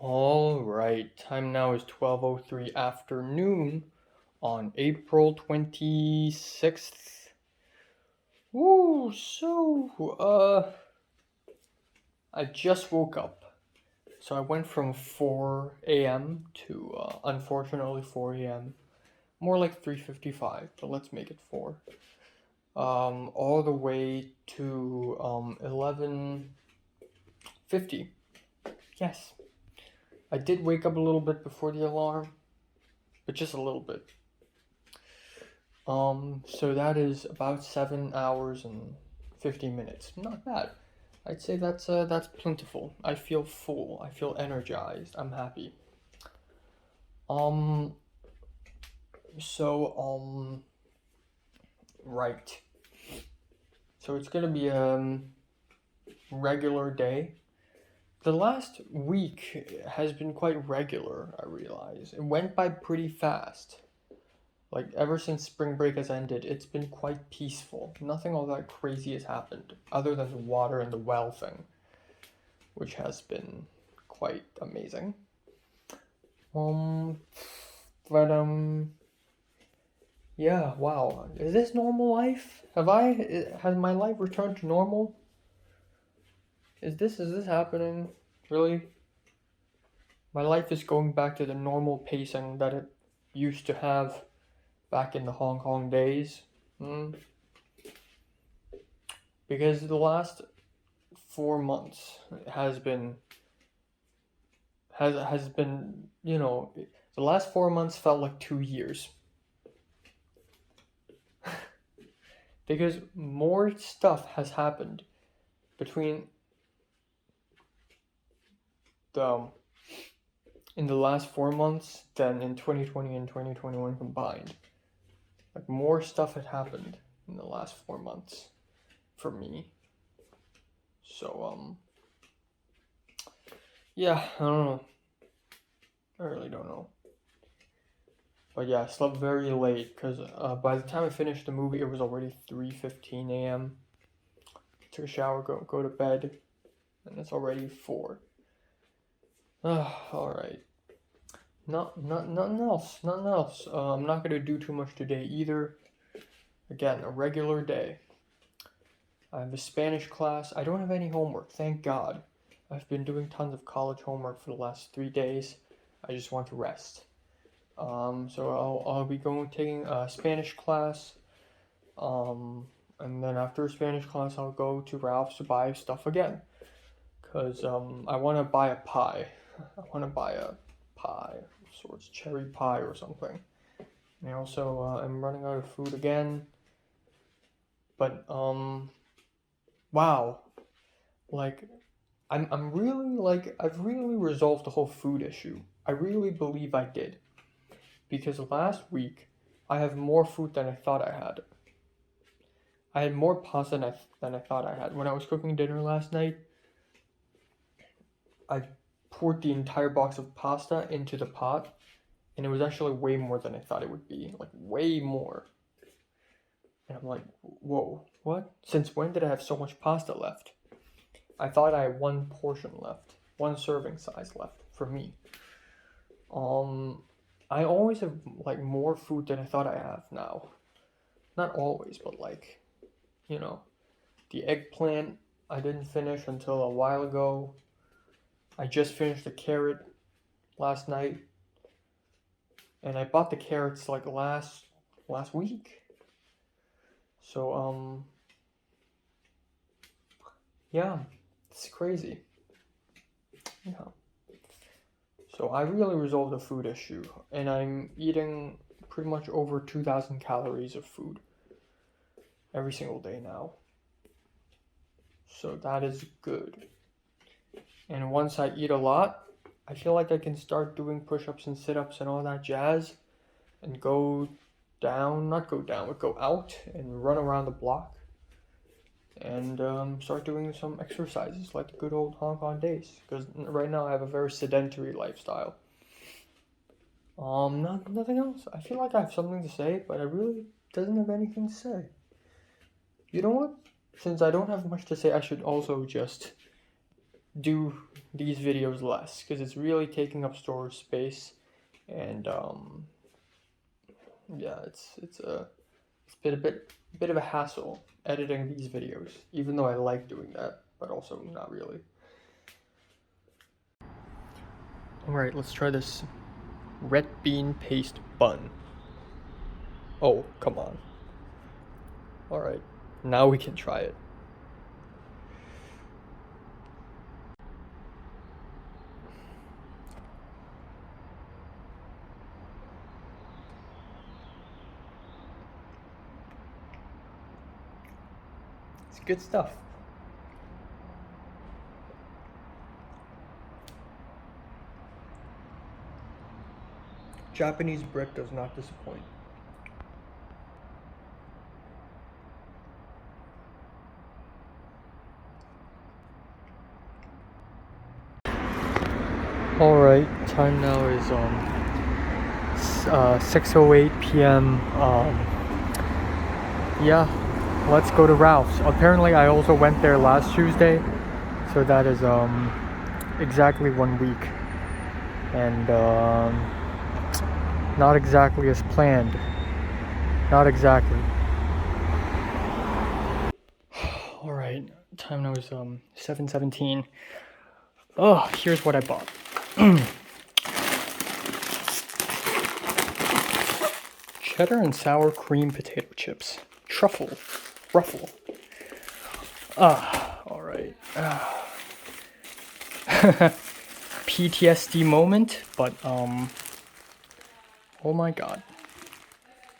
All right, time now is 12:03 afternoon on April 26th. Woo, I just woke up. So I went from 4 a.m. to unfortunately 4 a.m. More like 3:55, but let's make it 4. All the way to 11:50. Yes. I did wake up a little bit before the alarm, but just a little bit. So that is about 7 hours and 50 minutes. Not bad. I'd say that's plentiful. I feel full. I feel energized. I'm happy. Um. So right. So it's gonna be regular day. The last week has been quite regular. I realize it went by pretty fast. Like, ever since spring break has ended, it's been quite peaceful. Nothing all that crazy has happened, other than the water and the well thing, which has been quite amazing. Um, but yeah, wow. Is this normal life? Has my life returned to normal? Is this happening? Really? My life is going back to the normal pacing that it used to have back in the Hong Kong days? Hmm? Because the last 4 months has been, the last 4 months felt like 2 years. Because more stuff has happened between the in the last 4 months than in 2020 and 2021 combined. Like, more stuff had happened in the last 4 months for me. So yeah, I don't know. I really don't know. But yeah, I slept very late because by the time I finished the movie, it was already 3:15 a.m. Took a shower, go to bed, and it's already 4. All right. Nothing else. Nothing else. I'm not gonna do too much today either. Again, a regular day. I have a Spanish class. I don't have any homework, thank God. I've been doing tons of college homework for the last 3 days. I just want to rest. So I'll be taking a Spanish class. And then after Spanish class, I'll go to Ralph's to buy stuff again. Cause I want to buy a pie. I want to buy a pie of sorts, cherry pie or something. And I also am running out of food again. But wow, like I'm really like I've really resolved the whole food issue. I really believe I did. Because last week I have more food than I thought I had. I had more pasta than I thought I had. When I was cooking dinner last night, I poured the entire box of pasta into the pot, and it was actually way more than I thought it would be. Like, way more. And I'm like, whoa, what? Since when did I have so much pasta left? I thought I had one portion left, one serving size left for me. I always have like more food than I thought I have now. Not always, but like, you know, the eggplant I didn't finish until a while ago. I just finished the carrot last night, and I bought the carrots like last week. So yeah, it's crazy. Yeah. So I really resolved the food issue, and I'm eating pretty much over 2,000 calories of food every single day now. So that is good. And once I eat a lot, I feel like I can start doing push-ups and sit-ups and all that jazz, and go down, not go down, but go out and run around the block, and start doing some exercises like the good old Hong Kong days. Because right now I have a very sedentary lifestyle. Nothing else. I feel like I have something to say, but I really doesn't have anything to say. You know what? Since I don't have much to say, I should also just do these videos less because it's really taking up storage space, and yeah, it's been a bit of a hassle editing these videos, even though I like doing that, but also not really. Alright, let's try this red bean paste bun. Oh, come on. Alright, now we can try it. It's good stuff. Japanese bread does not disappoint. Alright, time now is 6:08 p.m. Yeah, let's go to Ralph's. Apparently I also went there last Tuesday, so that is exactly 1 week. And not exactly as planned. Not exactly. Alright, time now is 7:17. Oh, here's what I bought. Cheddar and sour cream potato chips. Ruffle. Alright. PTSD moment, but oh my god.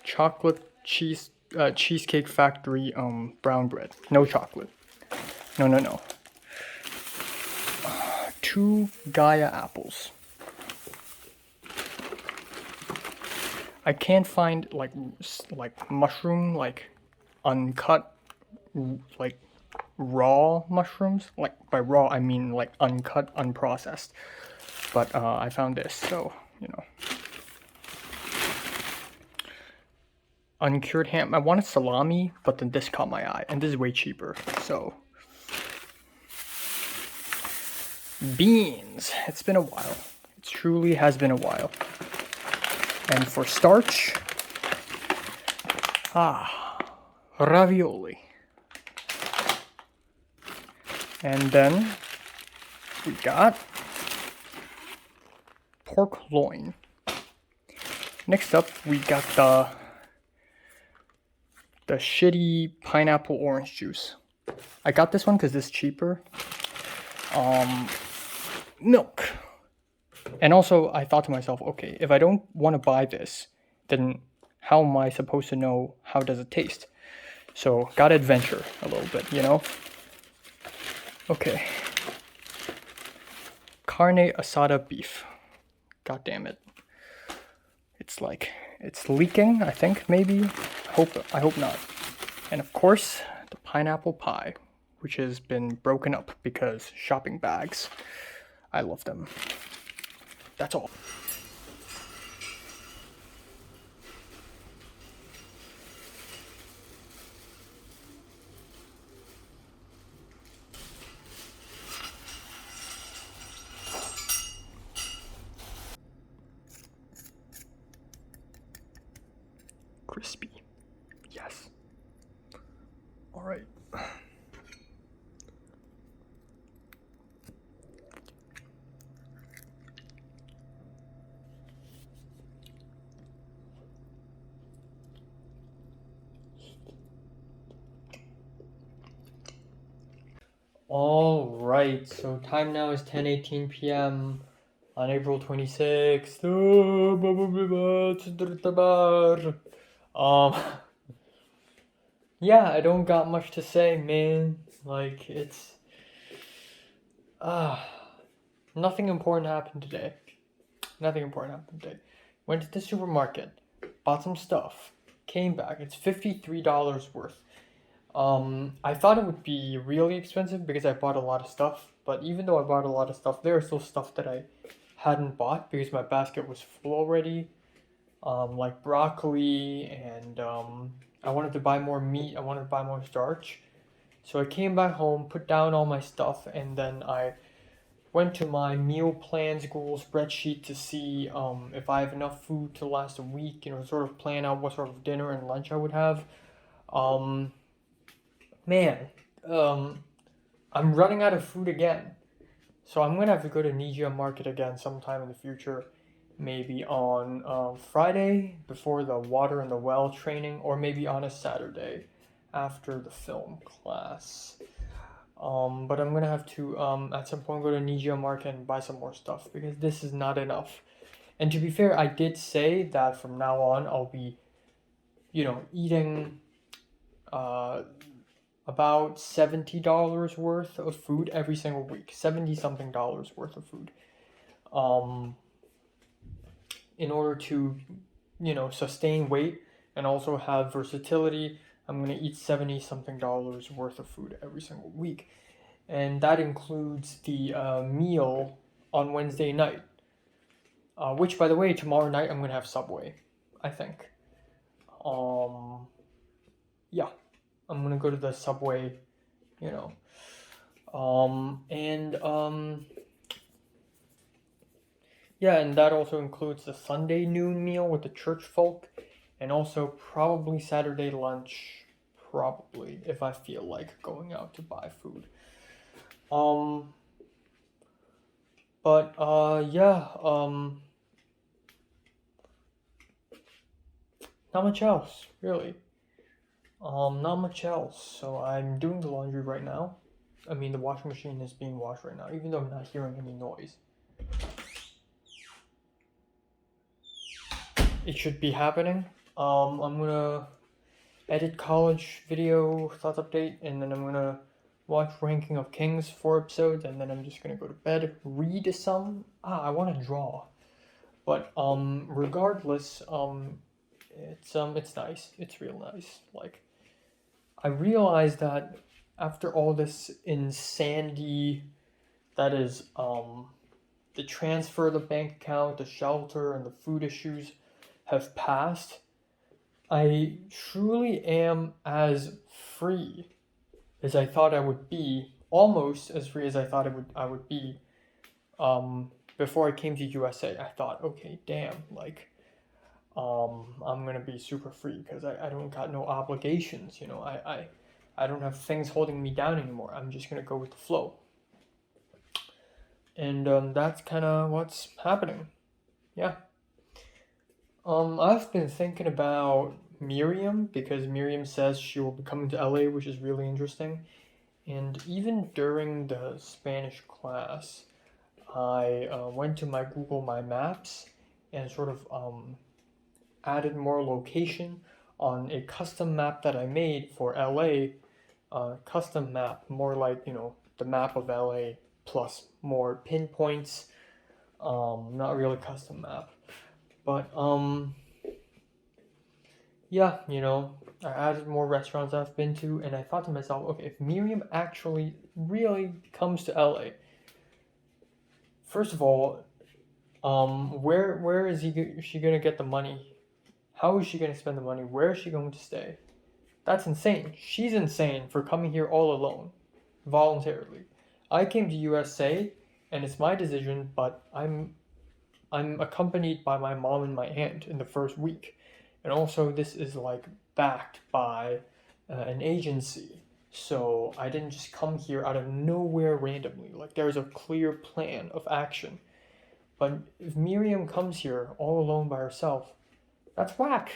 Chocolate cheesecake factory brown bread. No chocolate. No. 2 Gaia apples. I can't find like mushroom, like uncut, like raw mushrooms. Like by raw I mean like uncut, unprocessed. But I found this, so you know. Uncured ham. I wanted salami, but then this caught my eye, and this is way cheaper. So beans. It's been a while. It truly has been a while. And for starch, ravioli. And then we got pork loin. Next up, we got the shitty pineapple orange juice. I got this one because it's cheaper. Milk. And also, I thought to myself, okay, if I don't want to buy this, then how am I supposed to know how does it taste? So, gotta adventure a little bit, you know? Okay. Carne asada beef. God damn it. It's like, it's leaking, I think, maybe? I hope not. And of course, the pineapple pie, which has been broken up because shopping bags. I love them. That's all. Crispy. Yes. All right. All right. So time now is 10:18 p.m. on April 26th. Yeah, I don't got much to say, man. Like, it's nothing important happened today. Went to the supermarket, bought some stuff, came back. It's $53 worth. I thought it would be really expensive because I bought a lot of stuff, but even though I bought a lot of stuff, there is still stuff that I hadn't bought because my basket was full already. Like broccoli, and I wanted to buy more meat, I wanted to buy more starch. So I came back home, put down all my stuff, and then I went to my meal plans Google spreadsheet to see if I have enough food to last a week, sort of plan out what sort of dinner and lunch I would have. Um, man, I'm running out of food again. So I'm gonna have to go to Nijia Market again sometime in the future, maybe on Friday before the water in the well training, or maybe on a Saturday after the film class. But I'm gonna have to at some point go to Nijia Market and buy some more stuff because this is not enough. And to be fair, I did say that from now on I'll be, eating uh, about $70 worth of food every single week. 70 something dollars worth of food. In order to, sustain weight and also have versatility, I'm going to eat 70 something dollars worth of food every single week. And that includes the meal on Wednesday night. Which, by the way, tomorrow night I'm going to have Subway, I think. Yeah. I'm going to go to the Subway, you know. Yeah, and that also includes the Sunday noon meal with the church folk, and also probably Saturday lunch, probably, if I feel like going out to buy food. But, yeah, not much else, really. Not much else. So I'm doing the laundry right now. I mean, the washing machine is being washed right now, even though I'm not hearing any noise. It should be happening. I'm gonna edit college video thoughts update, and then I'm gonna watch Ranking of Kings 4 episodes, and then I'm just gonna go to bed, read some. I want to draw, but regardless, it's nice. It's real nice. Like, I realized that after all this insanity, that is the transfer of the bank account, the shelter, and the food issues have passed, I truly am as free as I thought I would be, almost as free as I thought I would be before I came to USA. I thought, okay, damn, like I'm gonna be super free because I don't got no obligations, I don't have things holding me down anymore. I'm just gonna go with the flow. And that's kind of what's happening. Yeah. I've been thinking about Miriam because Miriam says she will be coming to LA, which is really interesting. And even during the Spanish class, I went to my Google My Maps and sort of added more location on a custom map that I made for LA. Custom map, more like, the map of LA plus more pinpoints. Not really custom map. But, yeah, I added more restaurants I've been to, and I thought to myself, okay, if Miriam actually really comes to LA, first of all, where is she gonna get the money? How is she gonna spend the money? Where is she going to stay? That's insane. She's insane for coming here all alone, voluntarily. I came to USA, and it's my decision, but I'm accompanied by my mom and my aunt in the first week. And also, this is like backed by an agency. So I didn't just come here out of nowhere randomly. Like, there's a clear plan of action. But if Miriam comes here all alone by herself, that's whack.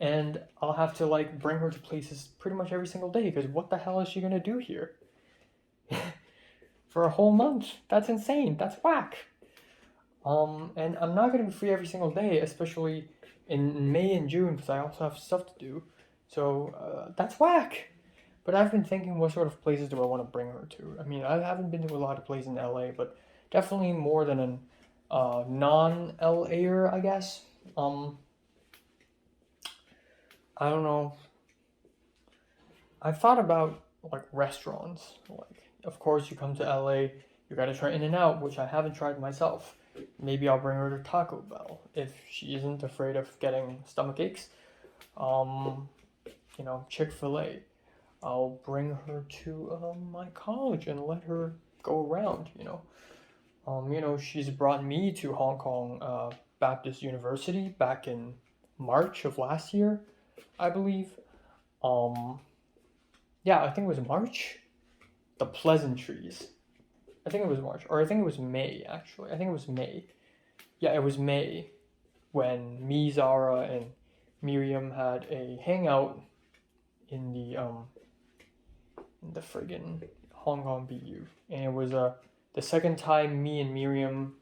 And I'll have to like bring her to places pretty much every single day because what the hell is she gonna do here? For a whole month? That's insane. That's whack. And I'm not gonna be free every single day, especially in May and June, because I also have stuff to do. So that's whack. But I've been thinking, what sort of places do I want to bring her to? I mean, I haven't been to a lot of places in LA, but definitely more than an non-LAer, I guess. I don't know. I've thought about like restaurants. Like, of course, you come to LA, you gotta try In-N-Out, which I haven't tried myself. Maybe I'll bring her to Taco Bell if she isn't afraid of getting stomach aches. Chick-fil-A. I'll bring her to my college and let her go around, you know. She's brought me to Hong Kong Baptist University back in March of last year, I believe. Yeah, I think it was March. The Pleasantries. I think it was March, or I think it was May, actually. I think it was May. Yeah, it was May when me, Zara, and Miriam had a hangout in the friggin' Hong Kong BU. And it was the second time me and Miriam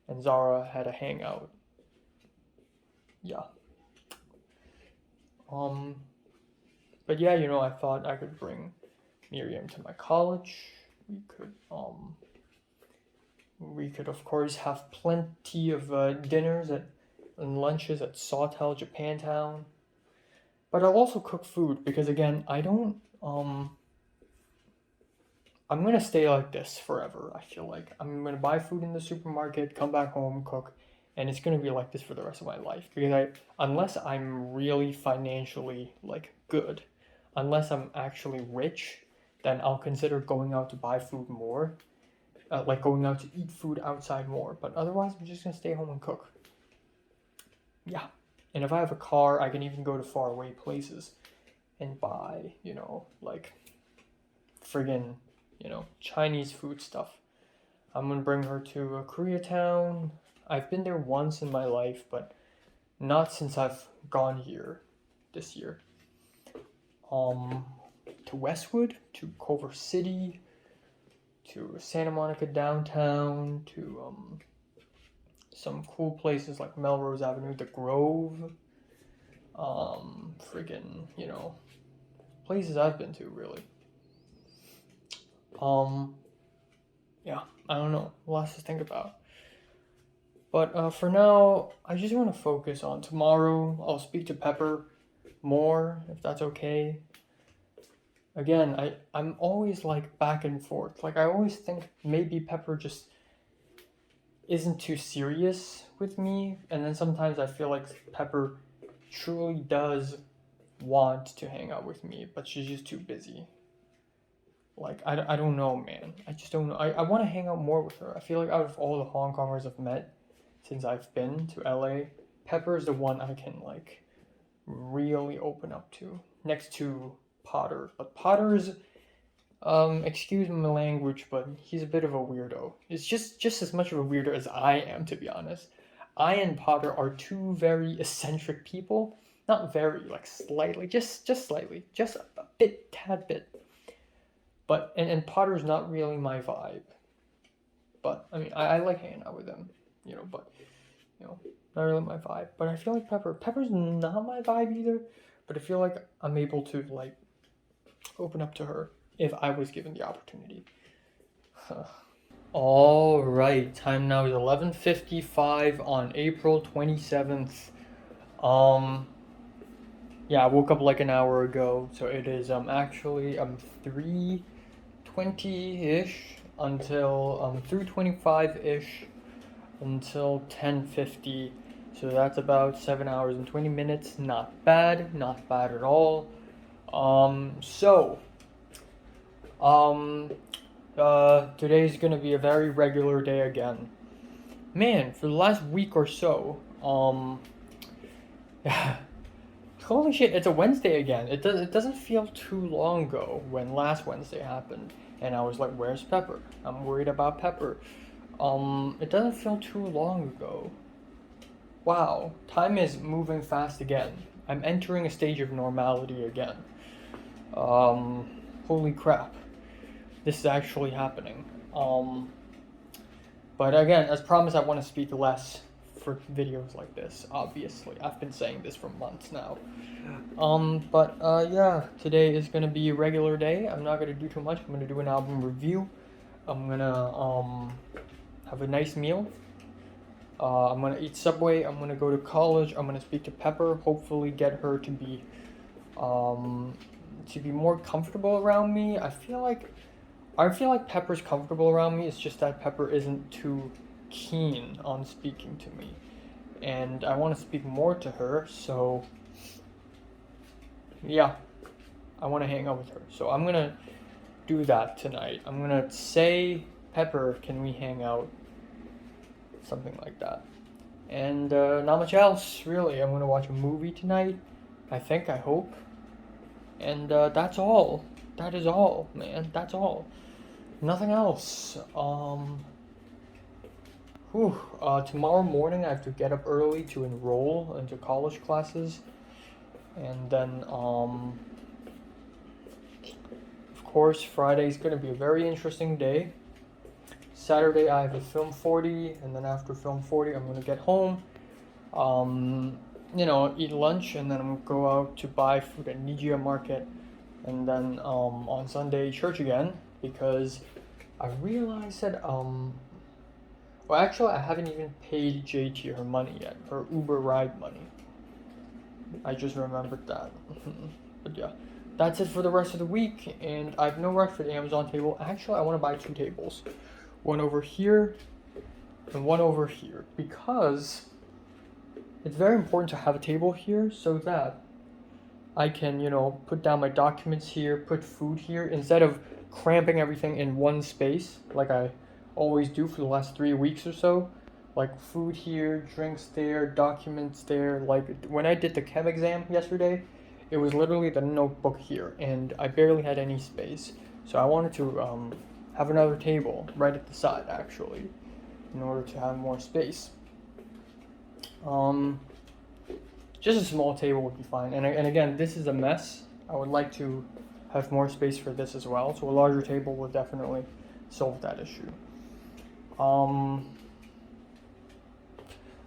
and Zara had a hangout. Yeah. But yeah, I thought I could bring Miriam to my college. We could of course have plenty of dinners and lunches at Sawtell Japantown. But I'll also cook food because again, I'm gonna stay like this forever. I feel like I'm gonna buy food in the supermarket, come back home, cook, and it's gonna be like this for the rest of my life. Because unless I'm really financially like good, unless I'm actually rich, then I'll consider going out to buy food more, like going out to eat food outside more. But otherwise, I'm just gonna stay home and cook. Yeah, and if I have a car, I can even go to faraway places and buy, like friggin', Chinese food stuff. I'm gonna bring her to Koreatown. I've been there once in my life, but not since I've gone here this year. To Westwood, to Culver City, to Santa Monica downtown, to some cool places like Melrose Avenue, the Grove, friggin', places I've been to really. Yeah, I don't know, lots to think about. But for now, I just want to focus on tomorrow. I'll speak to Pepper more, if that's okay. Again, I'm always like back and forth. Like I always think maybe Pepper just isn't too serious with me, and then sometimes I feel like Pepper truly does want to hang out with me, but she's just too busy. Like I don't know, man. I just don't know. I want to hang out more with her. I feel like out of all the Hong Kongers I've met since I've been to LA, Pepper is the one I can like really open up to, next to Potter. But Potter's excuse my language, but he's a bit of a weirdo. It's just as much of a weirdo as I am, to be honest. I and Potter are two very eccentric people. Not very, like slightly, just slightly, just a bit, tad bit. But and Potter's not really my vibe. But I mean, I like hanging out with him, but not really my vibe. But I feel like Pepper's not my vibe either. But I feel like I'm able to like open up to her if I was given the opportunity. All right, time now is 11:55 on April 27th. Yeah, I woke up like an hour ago, so it is actually 3:20-ish until 3:25-ish until 10:50. So that's about 7 hours and 20 minutes. Not bad at all. Today's gonna be a very regular day again. Man, for the last week or so, holy shit, it's a Wednesday again. It doesn't feel too long ago when last Wednesday happened, and I was like, where's Pepper? I'm worried about Pepper. It doesn't feel too long ago. Wow, time is moving fast again. I'm entering a stage of normality again. Holy crap. This is actually happening. But again, as promised, I want to speak less for videos like this, obviously. I've been saying this for months now. Yeah, today is gonna be a regular day. I'm not gonna do too much. I'm gonna do an album review. I'm gonna have a nice meal. I'm gonna eat Subway. I'm gonna go to college. I'm gonna speak to Pepper. Hopefully, get her to be more comfortable around me. I feel like Pepper's comfortable around me. It's just that Pepper isn't too keen on speaking to me, and I want to speak more to her. So yeah, I want to hang out with her. So I'm gonna do that tonight. I'm gonna say Pepper, can we hang out? Something like that. And not much else, really. I'm gonna watch a movie tonight. I think, I hope. And that's all. That is all, man. That's all. Nothing else. Tomorrow morning I have to get up early to enroll into college classes. And then, of course, Friday is gonna be a very interesting day. Saturday I have a film 40, and then after film 40 I'm gonna get home, eat lunch, and then I'm gonna go out to buy food at Nijia Market, and then on Sunday church again, because I realized that well, actually I haven't even paid JT her money yet, her Uber ride money. I just remembered that. But yeah, that's it for the rest of the week, and I have no rush for the Amazon table. Actually, I want to buy 2 tables. One over here and one over here, because it's very important to have a table here so that I can, put down my documents here, put food here, instead of cramping everything in one space like I always do for the last 3 weeks or so. Like food here, drinks there, documents there. Like when I did the chem exam yesterday, it was literally the notebook here, and I barely had any space. So I wanted to have another table right at the side, actually, in order to have more space. Just a small table would be fine. And again, this is a mess. I would like to have more space for this as well. So a larger table will definitely solve that issue.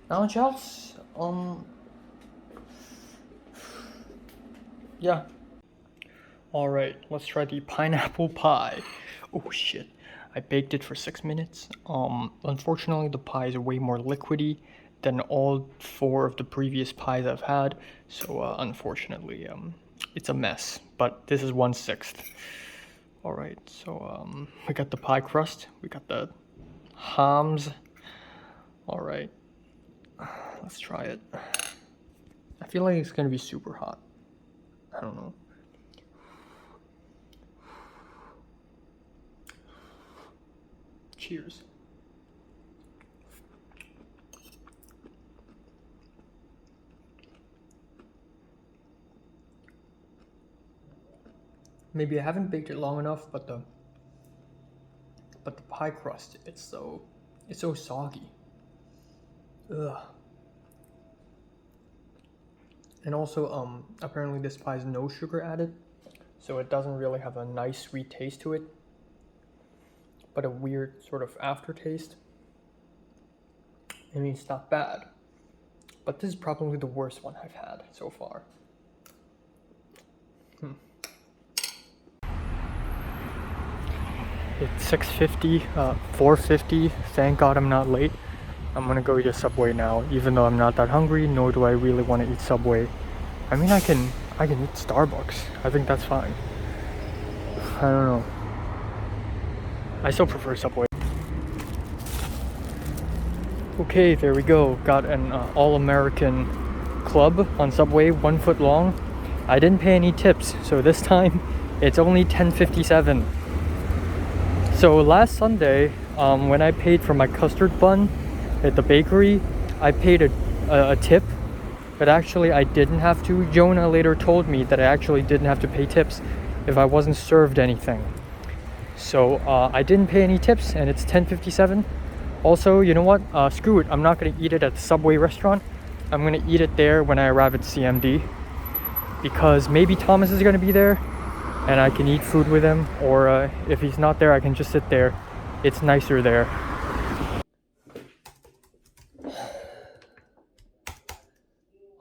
Not much else. Yeah. Alright, let's try the pineapple pie. Oh shit. I baked it for 6 minutes. Unfortunately the pie is way more liquidy than all 4 of the previous pies I've had. So unfortunately, it's a mess. But this is 1/6. Alright, so we got the pie crust, we got the hams. Alright. Let's try it. I feel like it's gonna be super hot. I don't know. Cheers. Maybe I haven't baked it long enough, but the pie crust, it's so soggy. Ugh. And also, apparently this pie has no sugar added, so it doesn't really have a nice sweet taste to it, but a weird sort of aftertaste. I mean, it's not bad, but this is probably the worst one I've had so far. It's 6:50, 4:50, thank God I'm not late. I'm gonna go eat a Subway now, even though I'm not that hungry, nor do I really want to eat Subway. I mean, I can eat Starbucks. I think that's fine. I don't know. I still prefer Subway. Okay, there we go. Got an all-American club on Subway, 1 foot long. I didn't pay any tips, so this time it's only $10.57. So last Sunday, when I paid for my custard bun at the bakery, I paid a tip, but actually I didn't have to. Jonah later told me that I actually didn't have to pay tips if I wasn't served anything. So I didn't pay any tips, and it's $10.57. Also, you know what? Screw it. I'm not gonna eat it at the Subway restaurant. I'm gonna eat it there when I arrive at CMD, because maybe Thomas is gonna be there, and I can eat food with him. Or if he's not there, I can just sit there. It's nicer there.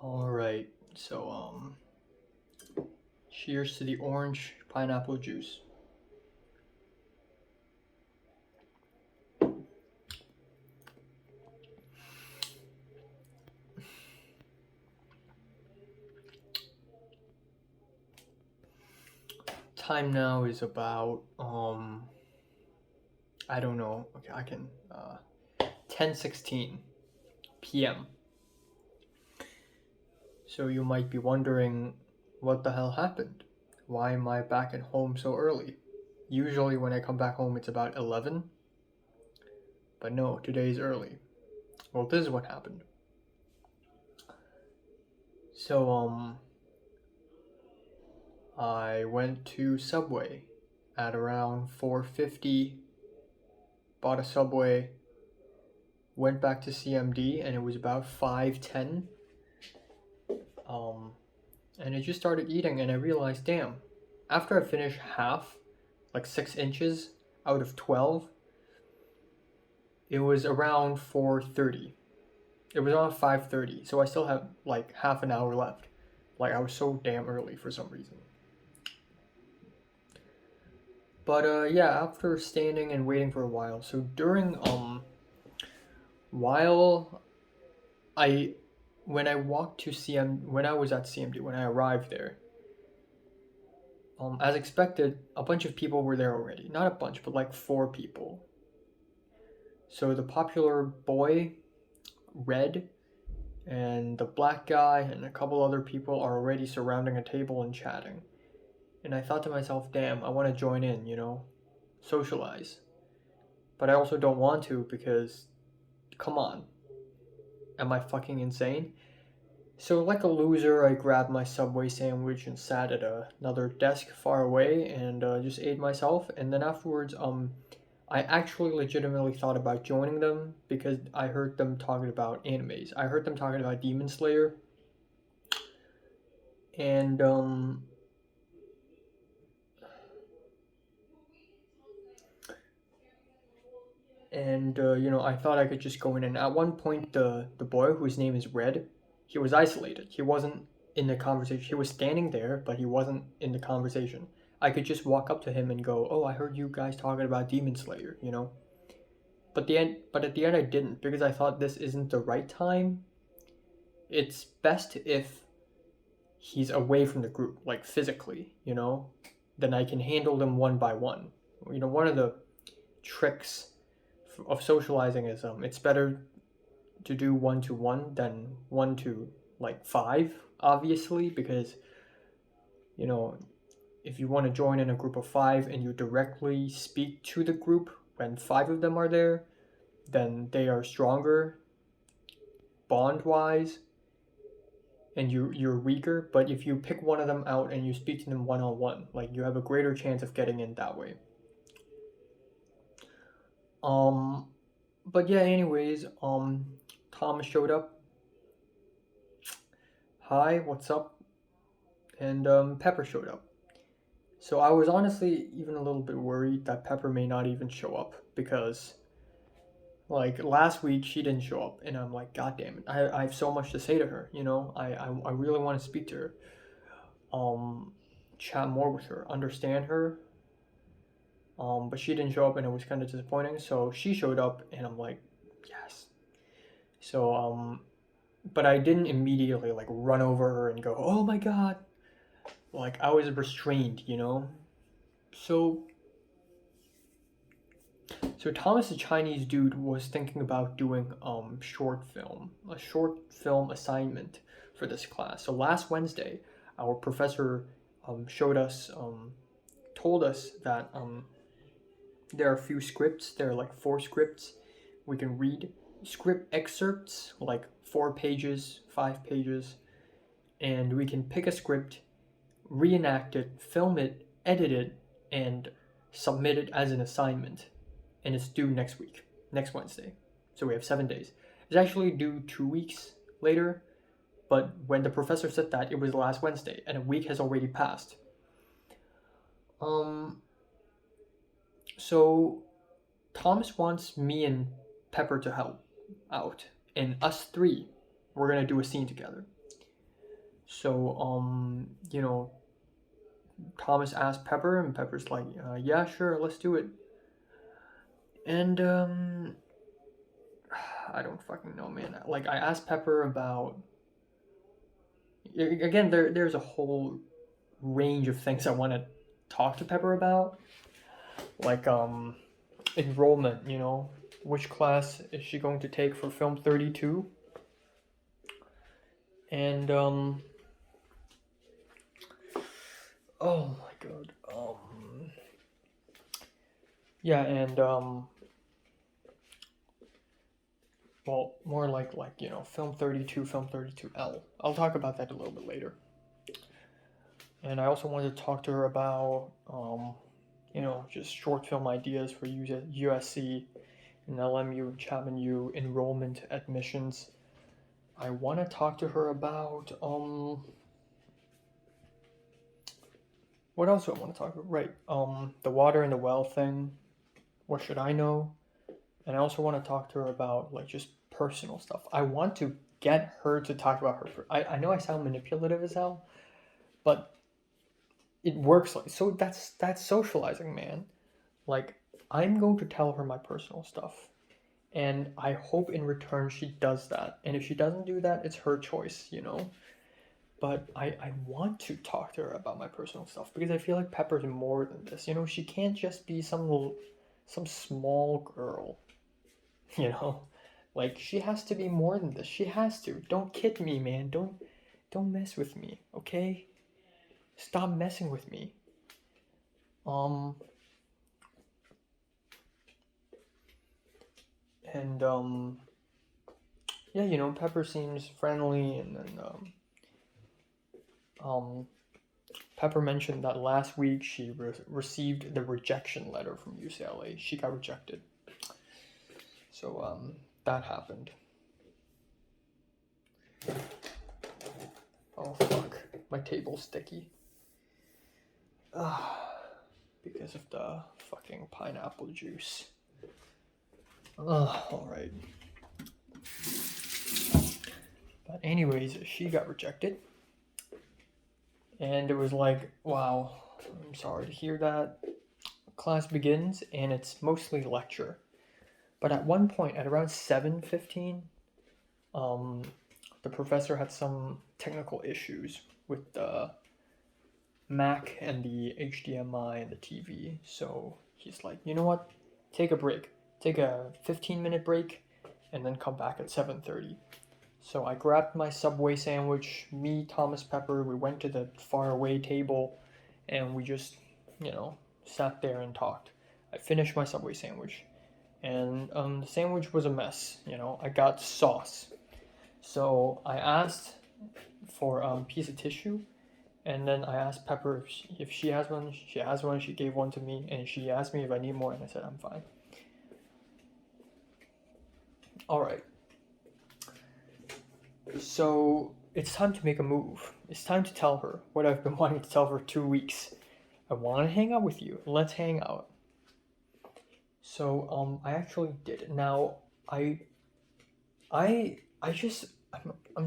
Alright, so cheers to the orange pineapple juice. Time now is about I don't know. Okay, I can 10:16 p.m. So you might be wondering, what the hell happened? Why am I back at home so early? Usually when I come back home it's about 11. But no, today's early. Well, this is what happened. So, I went to Subway at around 4:50, bought a Subway, went back to CMD, and it was about 5:10. And I just started eating, and I realized, damn, after I finish half, like 6 inches out of 12, it was around 4:30. It was around 5:30, so I still have like half an hour left. Like, I was so damn early for some reason. But yeah, after standing and waiting for a while, so while I when I walked to when I was at CMD, when I arrived there, as expected, a bunch of people were there already. Not a bunch, but like 4 people. So the popular boy, Red, and the black guy and a couple other people are already surrounding a table and chatting. And I thought to myself, damn, I want to join in, socialize. But I also don't want to because, come on, am I fucking insane? So, like a loser, I grabbed my Subway sandwich and sat at another desk far away and just ate myself. And then afterwards, I actually legitimately thought about joining them because I heard them talking about animes. I heard them talking about Demon Slayer. And, I thought I could just go in. And at one point, the boy, whose name is Red, he was isolated. He wasn't in the conversation. He was standing there, but he wasn't in the conversation. I could just walk up to him and go, "Oh, I heard you guys talking about Demon Slayer," But at the end, I didn't because I thought this isn't the right time. It's best if he's away from the group, like physically, then I can handle them one by one. One of the tricks of socializing is it's better to do 1-to-1 than 1-to-5, obviously, because if you want to join in a group of 5 and you directly speak to the group when 5 of them are there, then they are stronger bond wise and you're weaker. But if you pick one of them out and you speak to them one-on-one, like, you have a greater chance of getting in that way. But yeah, anyways, Thomas showed up. Hi, what's up? And Pepper showed up. So I was honestly even a little bit worried that Pepper may not even show up because, like, last week she didn't show up, and I'm like, God damn it, I have so much to say to her. I really want to speak to her, chat more with her, understand her. But she didn't show up, and it was kind of disappointing. So she showed up, and I'm like, yes. So but I didn't immediately like run over her and go, oh my God. Like, I was restrained. So Thomas, the Chinese dude, was thinking about doing a short film assignment for this class. So last Wednesday, our professor told us that there are a few scripts. There are like 4 scripts we can read. Script excerpts, like 4 pages, 5 pages, and we can pick a script, reenact it, film it, edit it, and submit it as an assignment. And it's due next Wednesday. So we have 7 days. It's actually due 2 weeks later, but when the professor said that, it was last Wednesday, and a week has already passed. So Thomas wants me and Pepper to help out, and us 3, we're gonna do a scene together. So Thomas asked Pepper, and Pepper's like, yeah, sure, let's do it. And I don't fucking know, man. Like, I asked Pepper about, again, there's a whole range of things I want to talk to Pepper about, like enrollment, which class is she going to take for film 32, and oh my God, yeah, and well, more like Film 32, Film 32L. I'll talk about that a little bit later. And I also wanted to talk to her about just short film ideas for USC and LMU and Chapman U enrollment admissions. I want to talk to her about what else do I want to talk about? Right, the water in the well thing. What should I know? And I also want to talk to her about just personal stuff. I want to get her to talk about her. I know I sound manipulative as hell, but it works so. That's socializing, man. Like, I'm going to tell her my personal stuff, and I hope in return she does that. And if she doesn't do that, it's her choice, But I want to talk to her about my personal stuff because I feel like Pepper's more than this. She can't just be some small girl. Like, she has to be more than this. She has to. Don't kid me, man. Don't mess with me, okay? Stop messing with me. And yeah, Pepper seems friendly, and then Pepper mentioned that last week she received the rejection letter from UCLA. She got rejected. So that happened. Oh fuck, my table's sticky. Because of the fucking pineapple juice. Alright. But anyways, she got rejected. And it was like, wow, I'm sorry to hear that. Class begins, and it's mostly lecture. But at one point, at around 7:15, the professor had some technical issues with the Mac and the HDMI and the TV. So he's like, you know what? Take a break. Take a 15-minute break, and then come back at 7:30. So I grabbed my Subway sandwich. Me, Thomas Pepper, we went to the faraway table, and we just, sat there and talked. I finished my Subway sandwich, and the sandwich was a mess. I got sauce. So I asked for a piece of tissue, and then I asked Pepper if she has one. She has one. She gave one to me, and she asked me if I need more, and I said I'm fine. All right. So it's time to make a move. It's time to tell her what I've been wanting to tell her for 2 weeks. I want to hang out with you. Let's hang out. So I actually did. Now I'm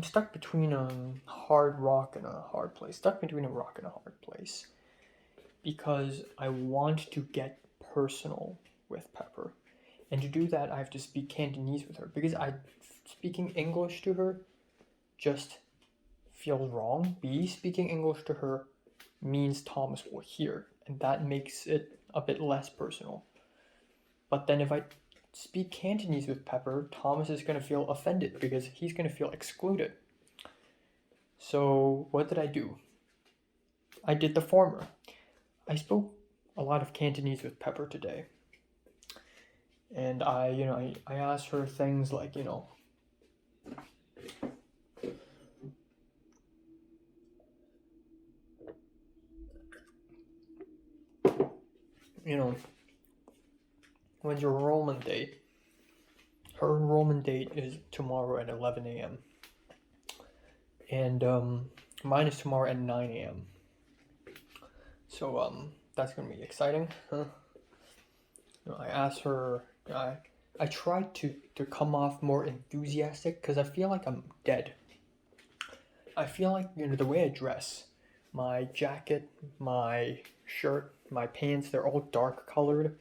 stuck between a hard rock and a hard place. Stuck between a rock and a hard place. Because I want to get personal with Pepper. And to do that, I have to speak Cantonese with her. Because speaking English to her just feels wrong. Speaking English to her means Thomas will hear. And that makes it a bit less personal. But then if I speak Cantonese with Pepper, Thomas is going to feel offended because he's going to feel excluded. So what did I do? I did the former. I spoke a lot of Cantonese with Pepper today. And I asked her things like, when's your enrollment date? Her enrollment date is tomorrow at 11 a.m. And mine is tomorrow at 9 a.m. So that's gonna be exciting. Huh? I asked her. I tried to come off more enthusiastic because I feel like I'm dead. I feel like the way I dress, my jacket, my shirt, my pants, they're all dark colored,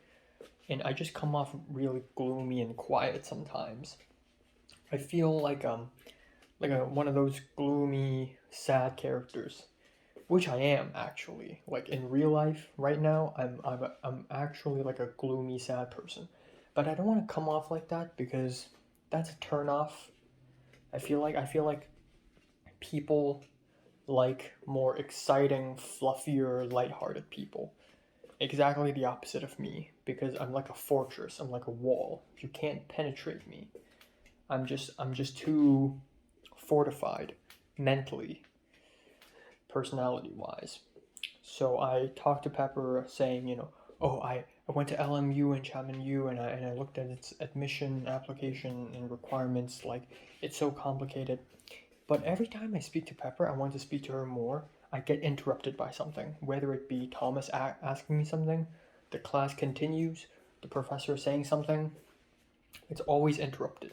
and I just come off really gloomy and quiet sometimes. I feel like one of those gloomy, sad characters, which I am actually. Like in real life, right now, I'm actually like a gloomy, sad person. But I don't want to come off like that because that's a turn off. I feel like people like more exciting, fluffier, lighthearted people. Exactly the opposite of me because I'm like a fortress. I'm like a wall. You can't penetrate me. I'm just too fortified mentally, personality wise. So I talked to Pepper saying, oh, I went to LMU and Chapman U and I looked at its admission application and requirements. Like, it's so complicated. But every time I speak to Pepper, I want to speak to her more. I get interrupted by something, whether it be Thomas asking me something, the class continues, the professor saying something. It's always interrupted.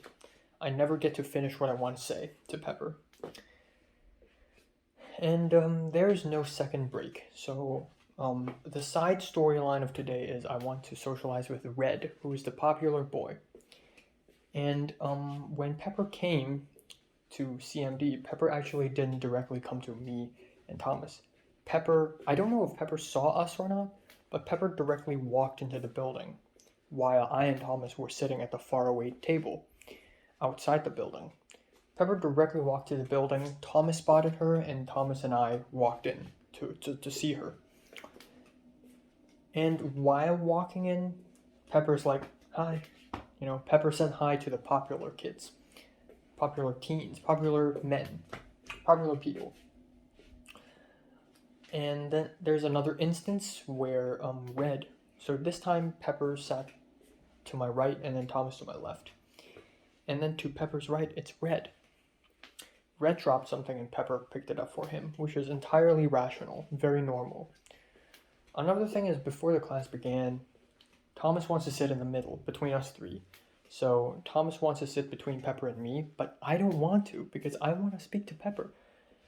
I never get to finish what I want to say to Pepper. And there is no second break. So the side storyline of today is I want to socialize with Red, who is the popular boy. And when Pepper came to CMD, Pepper actually didn't directly come to me and Thomas. Pepper, I don't know if Pepper saw us or not, but Pepper directly walked into the building while I and Thomas were sitting at the faraway table outside the building. Pepper directly walked to the building. Thomas spotted her, and Thomas and I walked in to see her. And while walking in, Pepper's like, hi. Pepper said hi to the popular kids, popular teens, popular men, popular people. And then there's another instance where Red, so this time Pepper sat to my right and then Thomas to my left. And then to Pepper's right, it's Red. Red dropped something and Pepper picked it up for him, which is entirely rational, very normal. Another thing is, before the class began, Thomas wants to sit in the middle, between us three. So Thomas wants to sit between Pepper and me, but I don't want to, because I want to speak to Pepper.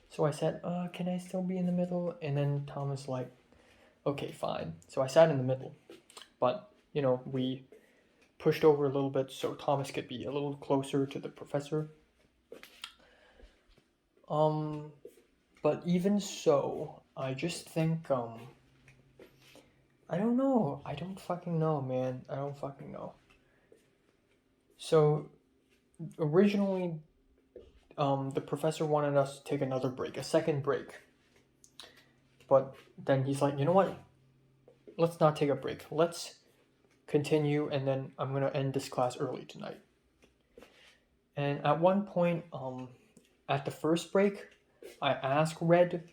So I said, can I still be in the middle? And then Thomas like, okay, fine. So I sat in the middle. But, we pushed over a little bit so Thomas could be a little closer to the professor. But even so, I just think, I don't know. I don't fucking know, man. I don't fucking know. So, originally, the professor wanted us to take another break, a second break. But then he's like, you know what? Let's not take a break. Let's continue, and then I'm going to end this class early tonight. And at one point, at the first break, I asked Red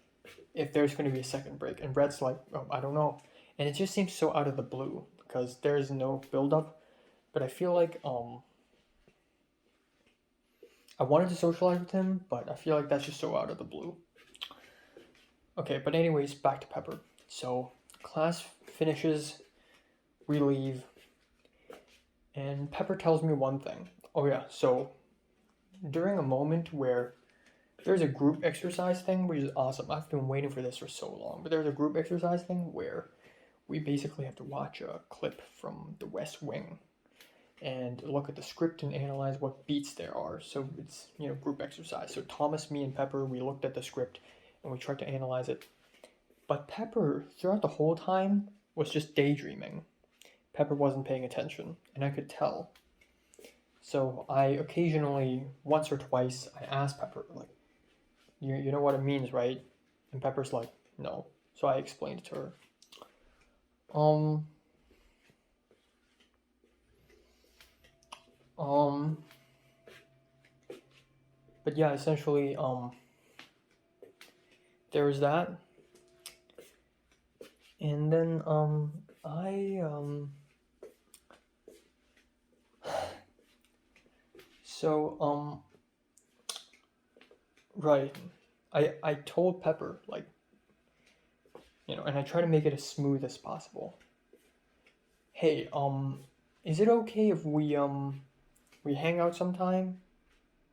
if there's going to be a second break. And Red's like, oh, I don't know. And it just seems so out of the blue because there's no build-up. But I feel like I wanted to socialize with him, but I feel like that's just so out of the blue. Okay, but anyways, back to Pepper. So class finishes, we leave, and Pepper tells me one thing. Oh yeah, so during a moment where there's a group exercise thing, which is awesome. I've been waiting for this for so long, but there's a group exercise thing where we basically have to watch a clip from The West Wing and look at the script and analyze what beats there are. So it's, group exercise. So Thomas, me, and Pepper, we looked at the script and we tried to analyze it. But Pepper, throughout the whole time, was just daydreaming. Pepper wasn't paying attention, and I could tell. So I occasionally, once or twice, I asked Pepper, like, you know what it means, right? And Pepper's like, no. So I explained it to her. But yeah, essentially, there was that. And then, so, right, I told Pepper, like, and I try to make it as smooth as possible. Hey, is it okay if we hang out sometime?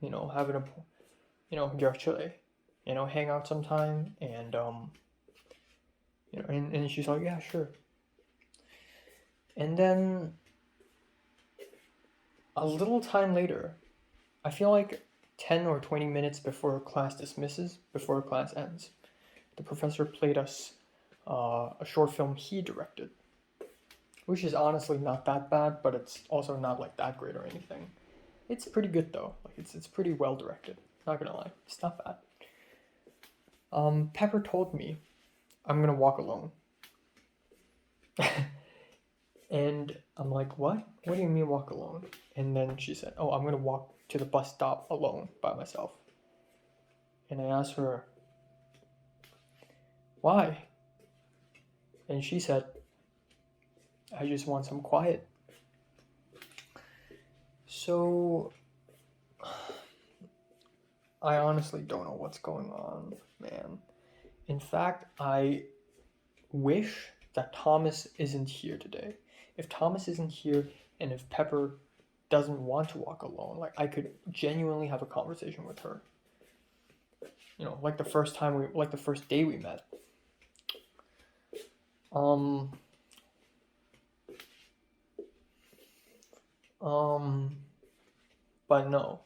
Having a, gyorchule, hang out sometime, and, and she's like, yeah, sure. And then, a little time later, I feel like 10 or 20 minutes before class dismisses, before class ends, the professor played us a short film he directed, which is honestly not that bad, but it's also not like that great or anything. It's pretty good though. Like it's pretty well directed. Not gonna lie, it's not bad. Pepper told me I'm gonna walk alone. And I'm like, what? What do you mean walk alone? And then she said, oh, I'm gonna walk to the bus stop alone by myself. And I asked her, why? And she said, I just want some quiet. So, I honestly don't know what's going on, man. In fact, I wish that Thomas isn't here today. If Thomas isn't here, and if Pepper doesn't want to walk alone, like, I could genuinely have a conversation with her. You know, like the first day we met. But no.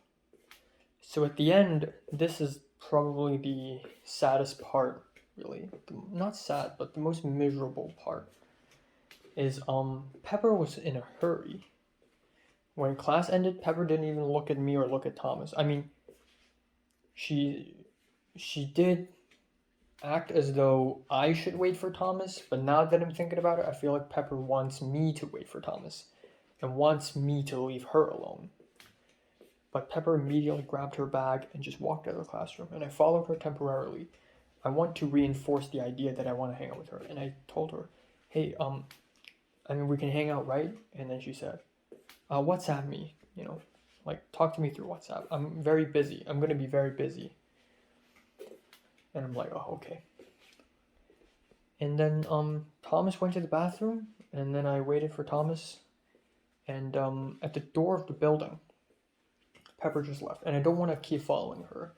So at the end, this is probably the saddest part, really. Not sad, but the most miserable part is Pepper was in a hurry. When class ended, Pepper didn't even look at me or look at Thomas. I mean, she did act as though I should wait for Thomas, but now that I'm thinking about it, I feel like Pepper wants me to wait for Thomas and wants me to leave her alone. But Pepper immediately grabbed her bag and just walked out of the classroom, and I followed her temporarily. I want to reinforce the idea that I want to hang out with her, and I told her, hey, I mean, we can hang out, right? And then she said, WhatsApp me, you know, like, talk to me through WhatsApp. I'm very busy. I'm going to be very busy. And I'm like, oh, okay. And then Thomas went to the bathroom, and then I waited for Thomas, and at the door of the building, Pepper just left. And I don't want to keep following her,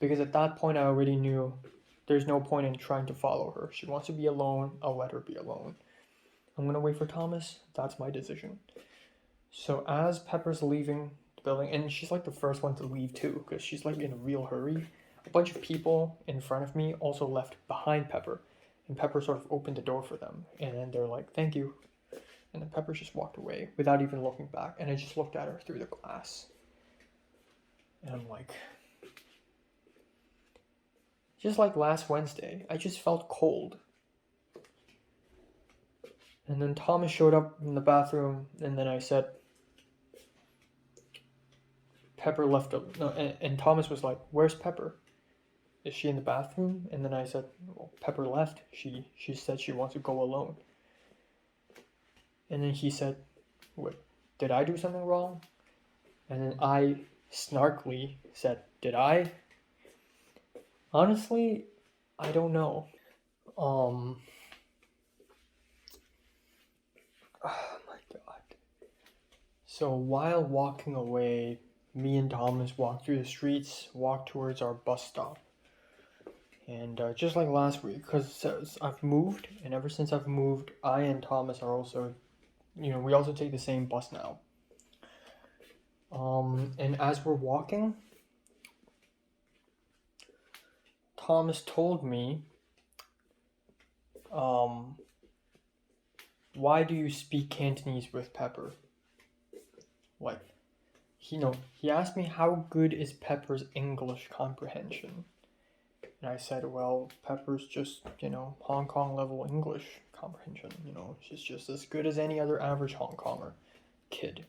because at that point I already knew there's no point in trying to follow her. She wants to be alone, I'll let her be alone. I'm going to wait for Thomas. That's my decision. So as Pepper's leaving the building, and she's like the first one to leave too, because she's like in a real hurry, a bunch of people in front of me also left behind Pepper, and Pepper sort of opened the door for them, and then they're like, thank you. And then Pepper just walked away without even looking back, and I just looked at her through the glass. And I'm like, just like last Wednesday, I just felt cold. And then Thomas showed up in the bathroom, and then I said, Pepper left. And Thomas was like, where's Pepper? Is she in the bathroom? And then I said, well, Pepper left. She said she wants to go alone. And then he said, what, did I do something wrong? And then I snarkily said, did I? Honestly, I don't know. Oh my god. So while walking away, me and Thomas walked through the streets, walked towards our bus stop. And just like last week, because I've moved, and ever since I've moved, I and Thomas are also, we also take the same bus now. And as we're walking, Thomas told me, why do you speak Cantonese with Pepper? Like, he asked me how good is Pepper's English comprehension. And I said, well, Pepper's just, Hong Kong level English comprehension, she's just as good as any other average Hong Konger kid.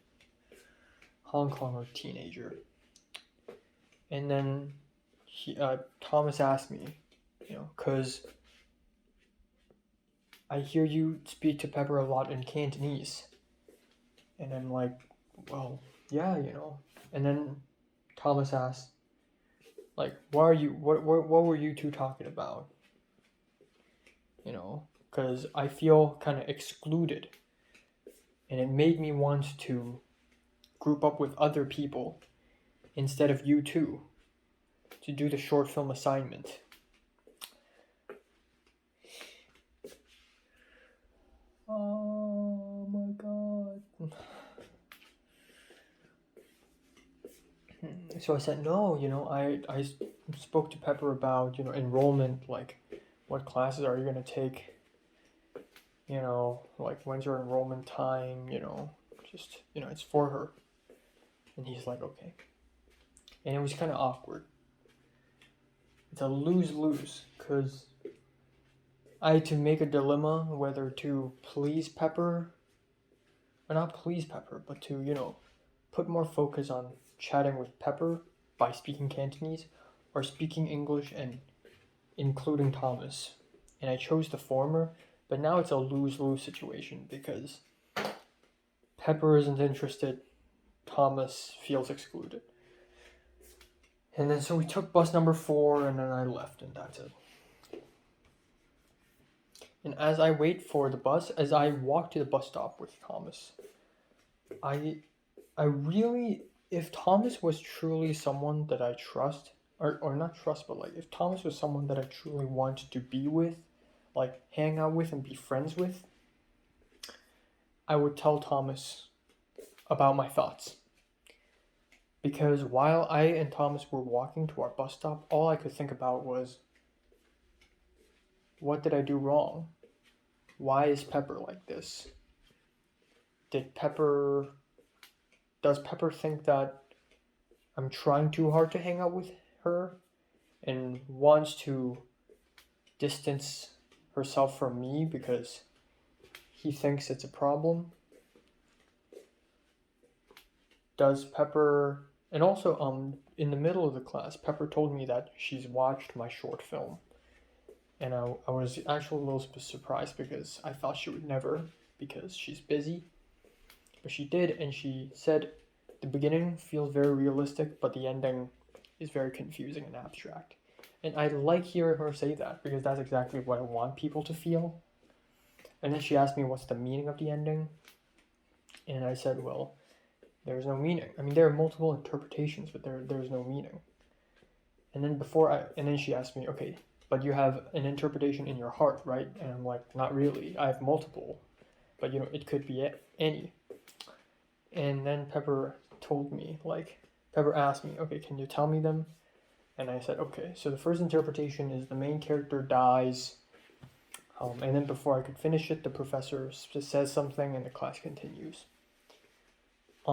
Hong Konger teenager. And then Thomas asked me, because I hear you speak to Pepper a lot in Cantonese. And I'm like, well, yeah, And then Thomas asked, like, what were you two talking about? Because I feel kind of excluded. And it made me want to group up with other people instead of you two to do the short film assignment. Oh my god. So I said, no, I spoke to Pepper about, enrollment, like, what classes are you going to take? Like, when's your enrollment time? Just, it's for her. And he's like, okay. And it was kind of awkward. It's a lose-lose, because I had to make a dilemma whether to please Pepper, or not please Pepper, but to, put more focus on chatting with Pepper by speaking Cantonese or speaking English and including Thomas. And I chose the former, but now it's a lose-lose situation because Pepper isn't interested, Thomas feels excluded. And then so we took bus number 4 and then I left and that's it. And as I wait for the bus, as I walk to the bus stop with Thomas, I really, if Thomas was truly someone that I trust, or not trust, but like if Thomas was someone that I truly wanted to be with, like hang out with and be friends with, I would tell Thomas about my thoughts. Because while I and Thomas were walking to our bus stop, all I could think about was, what did I do wrong? Why is Pepper like this? Does Pepper think that I'm trying too hard to hang out with her and wants to distance herself from me because he thinks it's a problem? Does Pepper... And also, in the middle of the class, Pepper told me that she's watched my short film. And I was actually a little surprised because I thought she would never, because she's busy. But she did, and she said the beginning feels very realistic, but the ending is very confusing and abstract. And I like hearing her say that, because that's exactly what I want people to feel. And then she asked me what's the meaning of the ending. And I said, well, there's no meaning. I mean, there are multiple interpretations, but there's no meaning. And then she asked me, okay, but you have an interpretation in your heart, right? And I'm like, not really. I have multiple, but it could be any. And then Pepper asked me, okay, can you tell me them? And I said, okay. So the first interpretation is the main character dies, and then before I could finish it, the professor says something and the class continues. I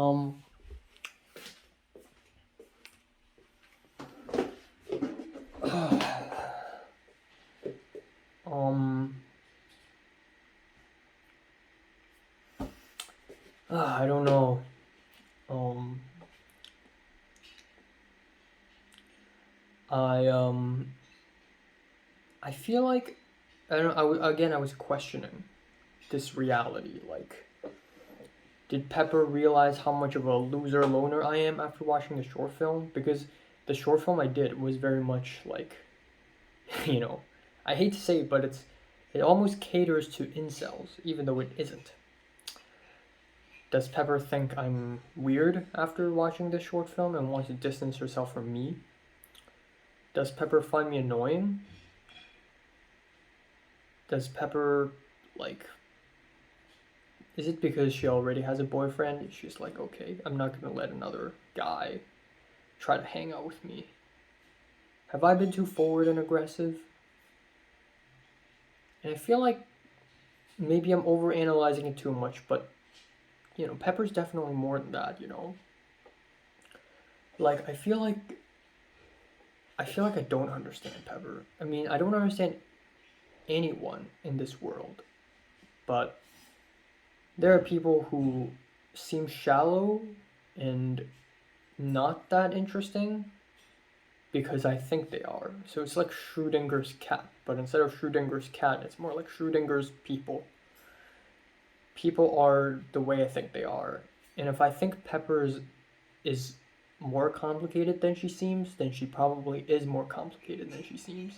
don't know. I feel like I was questioning this reality. Like, did Pepper realize how much of a loser loner I am after watching the short film? Because the short film I did was very much like, I hate to say it, but it almost caters to incels, even though it isn't. Does Pepper think I'm weird after watching this short film and wants to distance herself from me? Does Pepper find me annoying? Does Pepper, is it because she already has a boyfriend? She's like, okay, I'm not gonna let another guy try to hang out with me. Have I been too forward and aggressive? And I feel like maybe I'm overanalyzing it too much, but, Pepper's definitely more than that, Like, I feel like I don't understand Pepper. I mean, I don't understand anyone in this world, but there are people who seem shallow and not that interesting because I think they are. So it's like Schrodinger's cat, but instead of Schrodinger's cat, it's more like Schrodinger's people. People are the way I think they are. And if I think Pepper's is more complicated than she seems, then she probably is more complicated than she seems.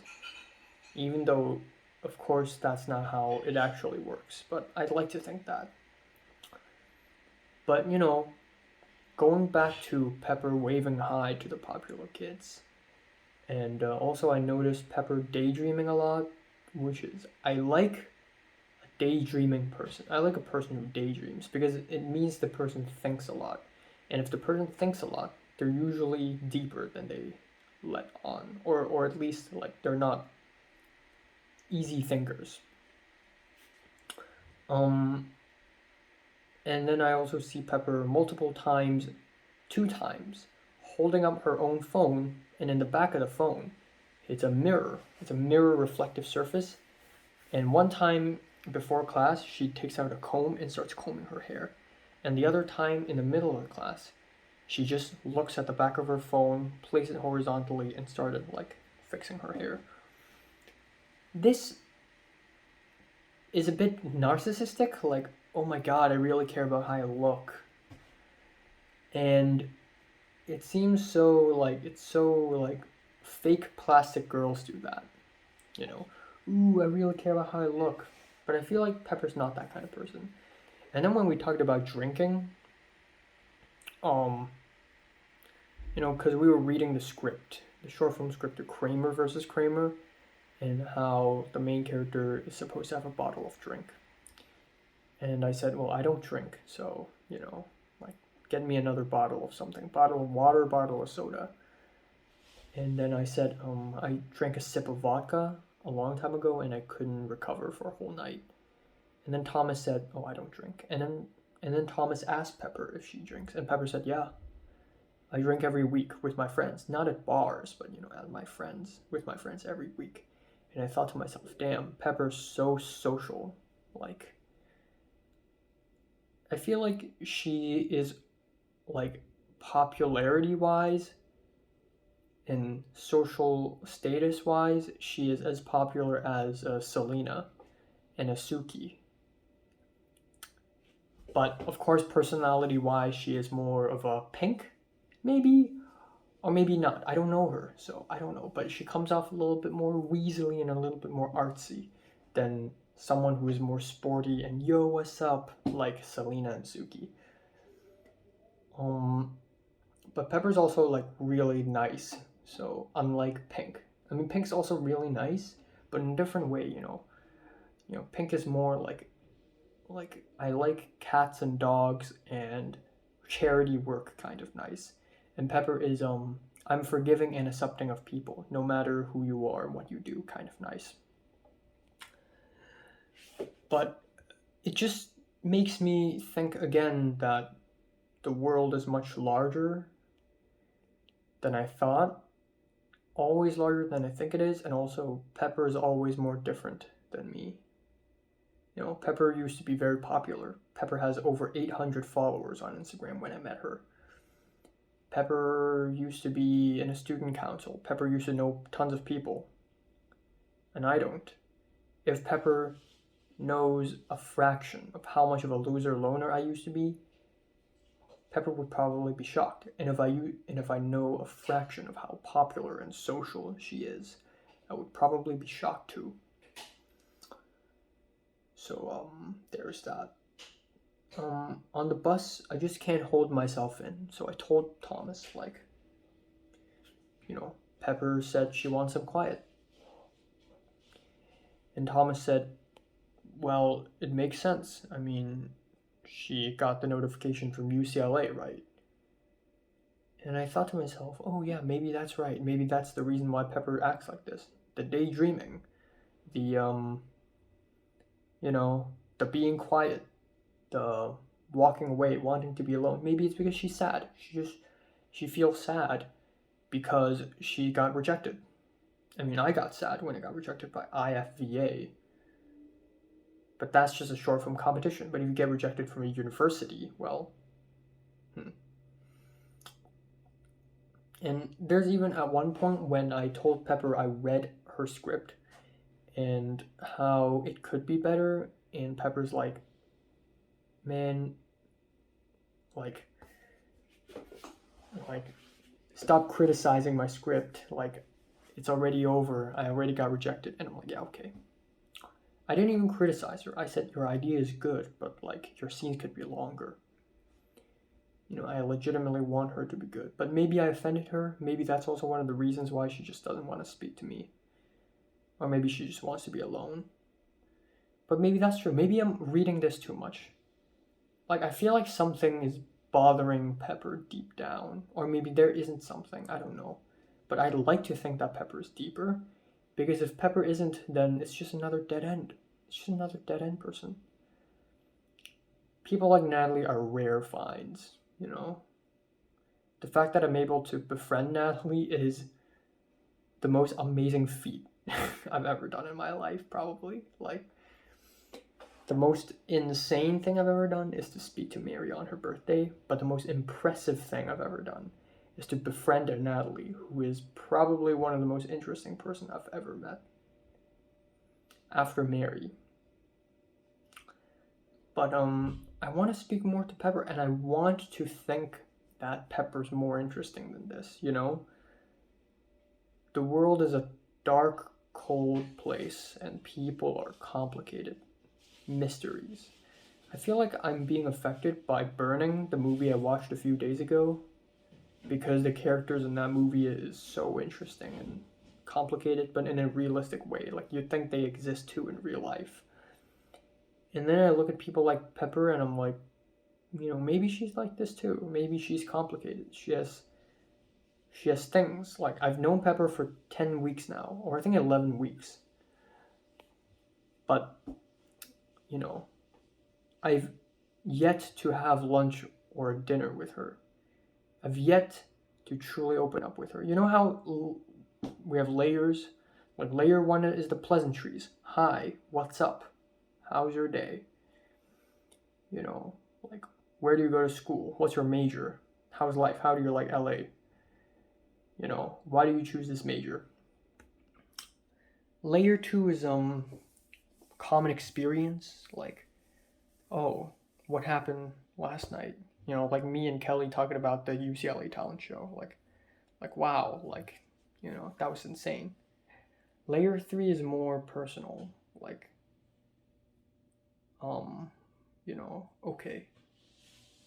Even though, of course, that's not how it actually works. But I'd like to think that. But, going back to Pepper waving hi to the popular kids. And also I noticed Pepper daydreaming a lot, which is, I like a daydreaming person. I like a person who daydreams because it means the person thinks a lot. And if the person thinks a lot, they're usually deeper than they let on. Or at least, they're not easy thinkers. And then I also see Pepper multiple times, 2 times, holding up her own phone, and in the back of the phone, it's a mirror. It's a mirror reflective surface. And one time before class, she takes out a comb and starts combing her hair. And the other time in the middle of the class, She just looks at the back of her phone, places it horizontally, and started like fixing her hair. This is a bit narcissistic, like, oh my god, I really care about how I look. And it seems so like, it's so like fake plastic girls do that. You know, ooh, I really care about how I look. But I feel like Pepper's not that kind of person. And then when we talked about drinking, because we were reading the script, the short film script of Kramer versus Kramer, and how the main character is supposed to have a bottle of drink. And I said, well, I don't drink, so, like, get me another bottle of something. Bottle of water, bottle of soda. And then I said, I drank a sip of vodka a long time ago, and I couldn't recover for a whole night. And then Thomas said, oh, I don't drink. And then Thomas asked Pepper if she drinks, and Pepper said, yeah, I drink every week with my friends. Not at bars, but, with my friends every week. And I thought to myself, damn, Pepper's so social. Like, I feel like she is, like, popularity-wise and social status-wise, she is as popular as Selena and Suki. But, of course, personality-wise, she is more of a Pink, maybe? Or maybe not. I don't know her, so I don't know. But she comes off a little bit more weaselly and a little bit more artsy than someone who is more sporty and yo, what's up, like Selena and Suki. But Pepper's also like really nice. So unlike Pink, I mean Pink's also really nice, but in a different way. Pink is more like I like cats and dogs and charity work kind of nice. And Pepper is I'm forgiving and accepting of people, no matter who you are and what you do, kind of nice. But it just makes me think again that the world is much larger than I thought, always larger than I think it is, and also Pepper is always more different than me. Pepper used to be very popular. Pepper has over 800 followers on Instagram when I met her. Pepper used to be in a student council. Pepper used to know tons of people. And I don't. If Pepper knows a fraction of how much of a loser loner I used to be, Pepper would probably be shocked. And if I know a fraction of how popular and social she is, I would probably be shocked too. So there's that. On the bus, I just can't hold myself in. So I told Thomas, Pepper said she wants some quiet. And Thomas said, well, it makes sense. I mean, she got the notification from UCLA, right? And I thought to myself, oh yeah, maybe that's right. Maybe that's the reason why Pepper acts like this. The daydreaming. The being quiet. The walking away, wanting to be alone. Maybe it's because she's sad. She feels sad because she got rejected. I mean, I got sad when I got rejected by IFVA. But that's just a short film competition. But if you get rejected from a university, well, And there's even at one point when I told Pepper I read her script and how it could be better, and Pepper's like, man, like stop criticizing my script, like it's already over, I already got rejected. And I'm like, yeah, okay. I didn't even criticize her. I said your idea is good, but like your scenes could be longer. I legitimately want her to be good, but maybe I offended her. Maybe that's also one of the reasons why she just doesn't want to speak to me, or maybe she just wants to be alone. But maybe that's true. Maybe I'm reading this too much. Like, I feel like something is bothering Pepper deep down. Or maybe there isn't something. I don't know. But I'd like to think that Pepper is deeper. Because if Pepper isn't, then it's just another dead end. It's just another dead end person. People like Natalie are rare finds, The fact that I'm able to befriend Natalie is the most amazing feat I've ever done in my life, probably. Like, The most insane thing I've ever done is to speak to Mary on her birthday, but the most impressive thing I've ever done is to befriend Natalie, who is probably one of the most interesting person I've ever met after Mary. But I want to speak more to Pepper, and I want to think that Pepper's more interesting than this, you know? The world is a dark, cold place, and people are complicated mysteries. I feel like I'm being affected by Burning, the movie I watched a few days ago, because the characters in that movie is so interesting and complicated, but in a realistic way. Like, you'd think they exist too in real life. And then I look at people like Pepper and I'm like, you know, maybe she's like this too. Maybe she's complicated. She has things. Like, I've known Pepper for 10 weeks now, or I think 11 weeks. But, you know, I've yet to have lunch or dinner with her. I've yet to truly open up with her. You know how we have layers? Like, layer one is the pleasantries. Hi, what's up? How's your day? You know, like, where do you go to school? What's your major? How's life? How do you like LA? You know, why do you choose this major? Layer two is common experience, like, oh, what happened last night? You know, like me and Kelly talking about the UCLA talent show. Like wow, like, you know, that was insane. Layer three is more personal, like, you know, okay,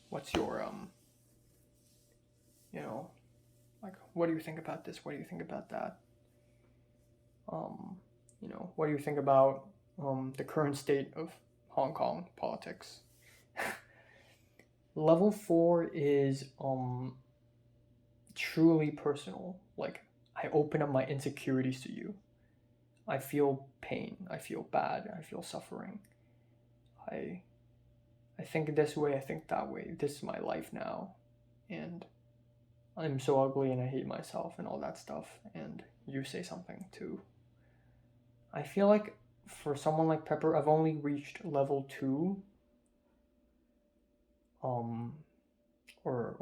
what's your you know, like, what do you think about this? What do you think about that? You know, what do you think about the current state of Hong Kong politics? Level four is truly personal. Like, I open up my insecurities to you. I feel pain. I feel bad. I feel suffering. I think this way. I think that way. This is my life now, and I'm so ugly and I hate myself and all that stuff. And you say something too. I feel like for someone like Pepper, I've only reached level 2, or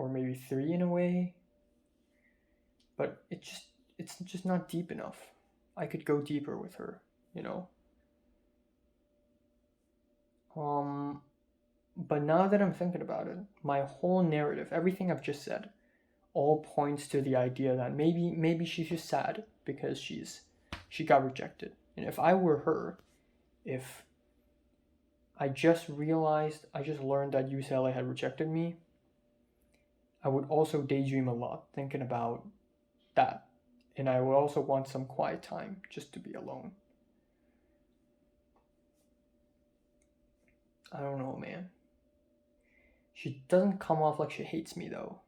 maybe 3 in a way, but it's just not deep enough. I could go deeper with her, you know. But now that I'm thinking about it, my whole narrative, everything I've just said, all points to the idea that maybe she's just sad because she got rejected. And if I were her, if I just learned that UCLA had rejected me, I would also daydream a lot thinking about that. And I would also want some quiet time just to be alone. I don't know, man. She doesn't come off like she hates me, though.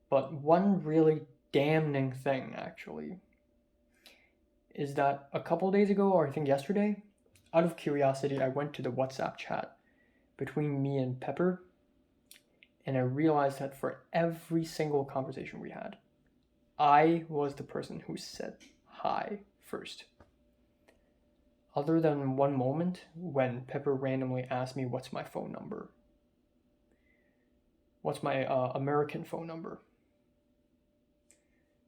But one really damning thing, actually, is that a couple days ago, or I think yesterday, out of curiosity, I went to the WhatsApp chat between me and Pepper, and I realized that for every single conversation we had, I was the person who said hi first. Other than one moment when Pepper randomly asked me what's my phone number. What's my American phone number?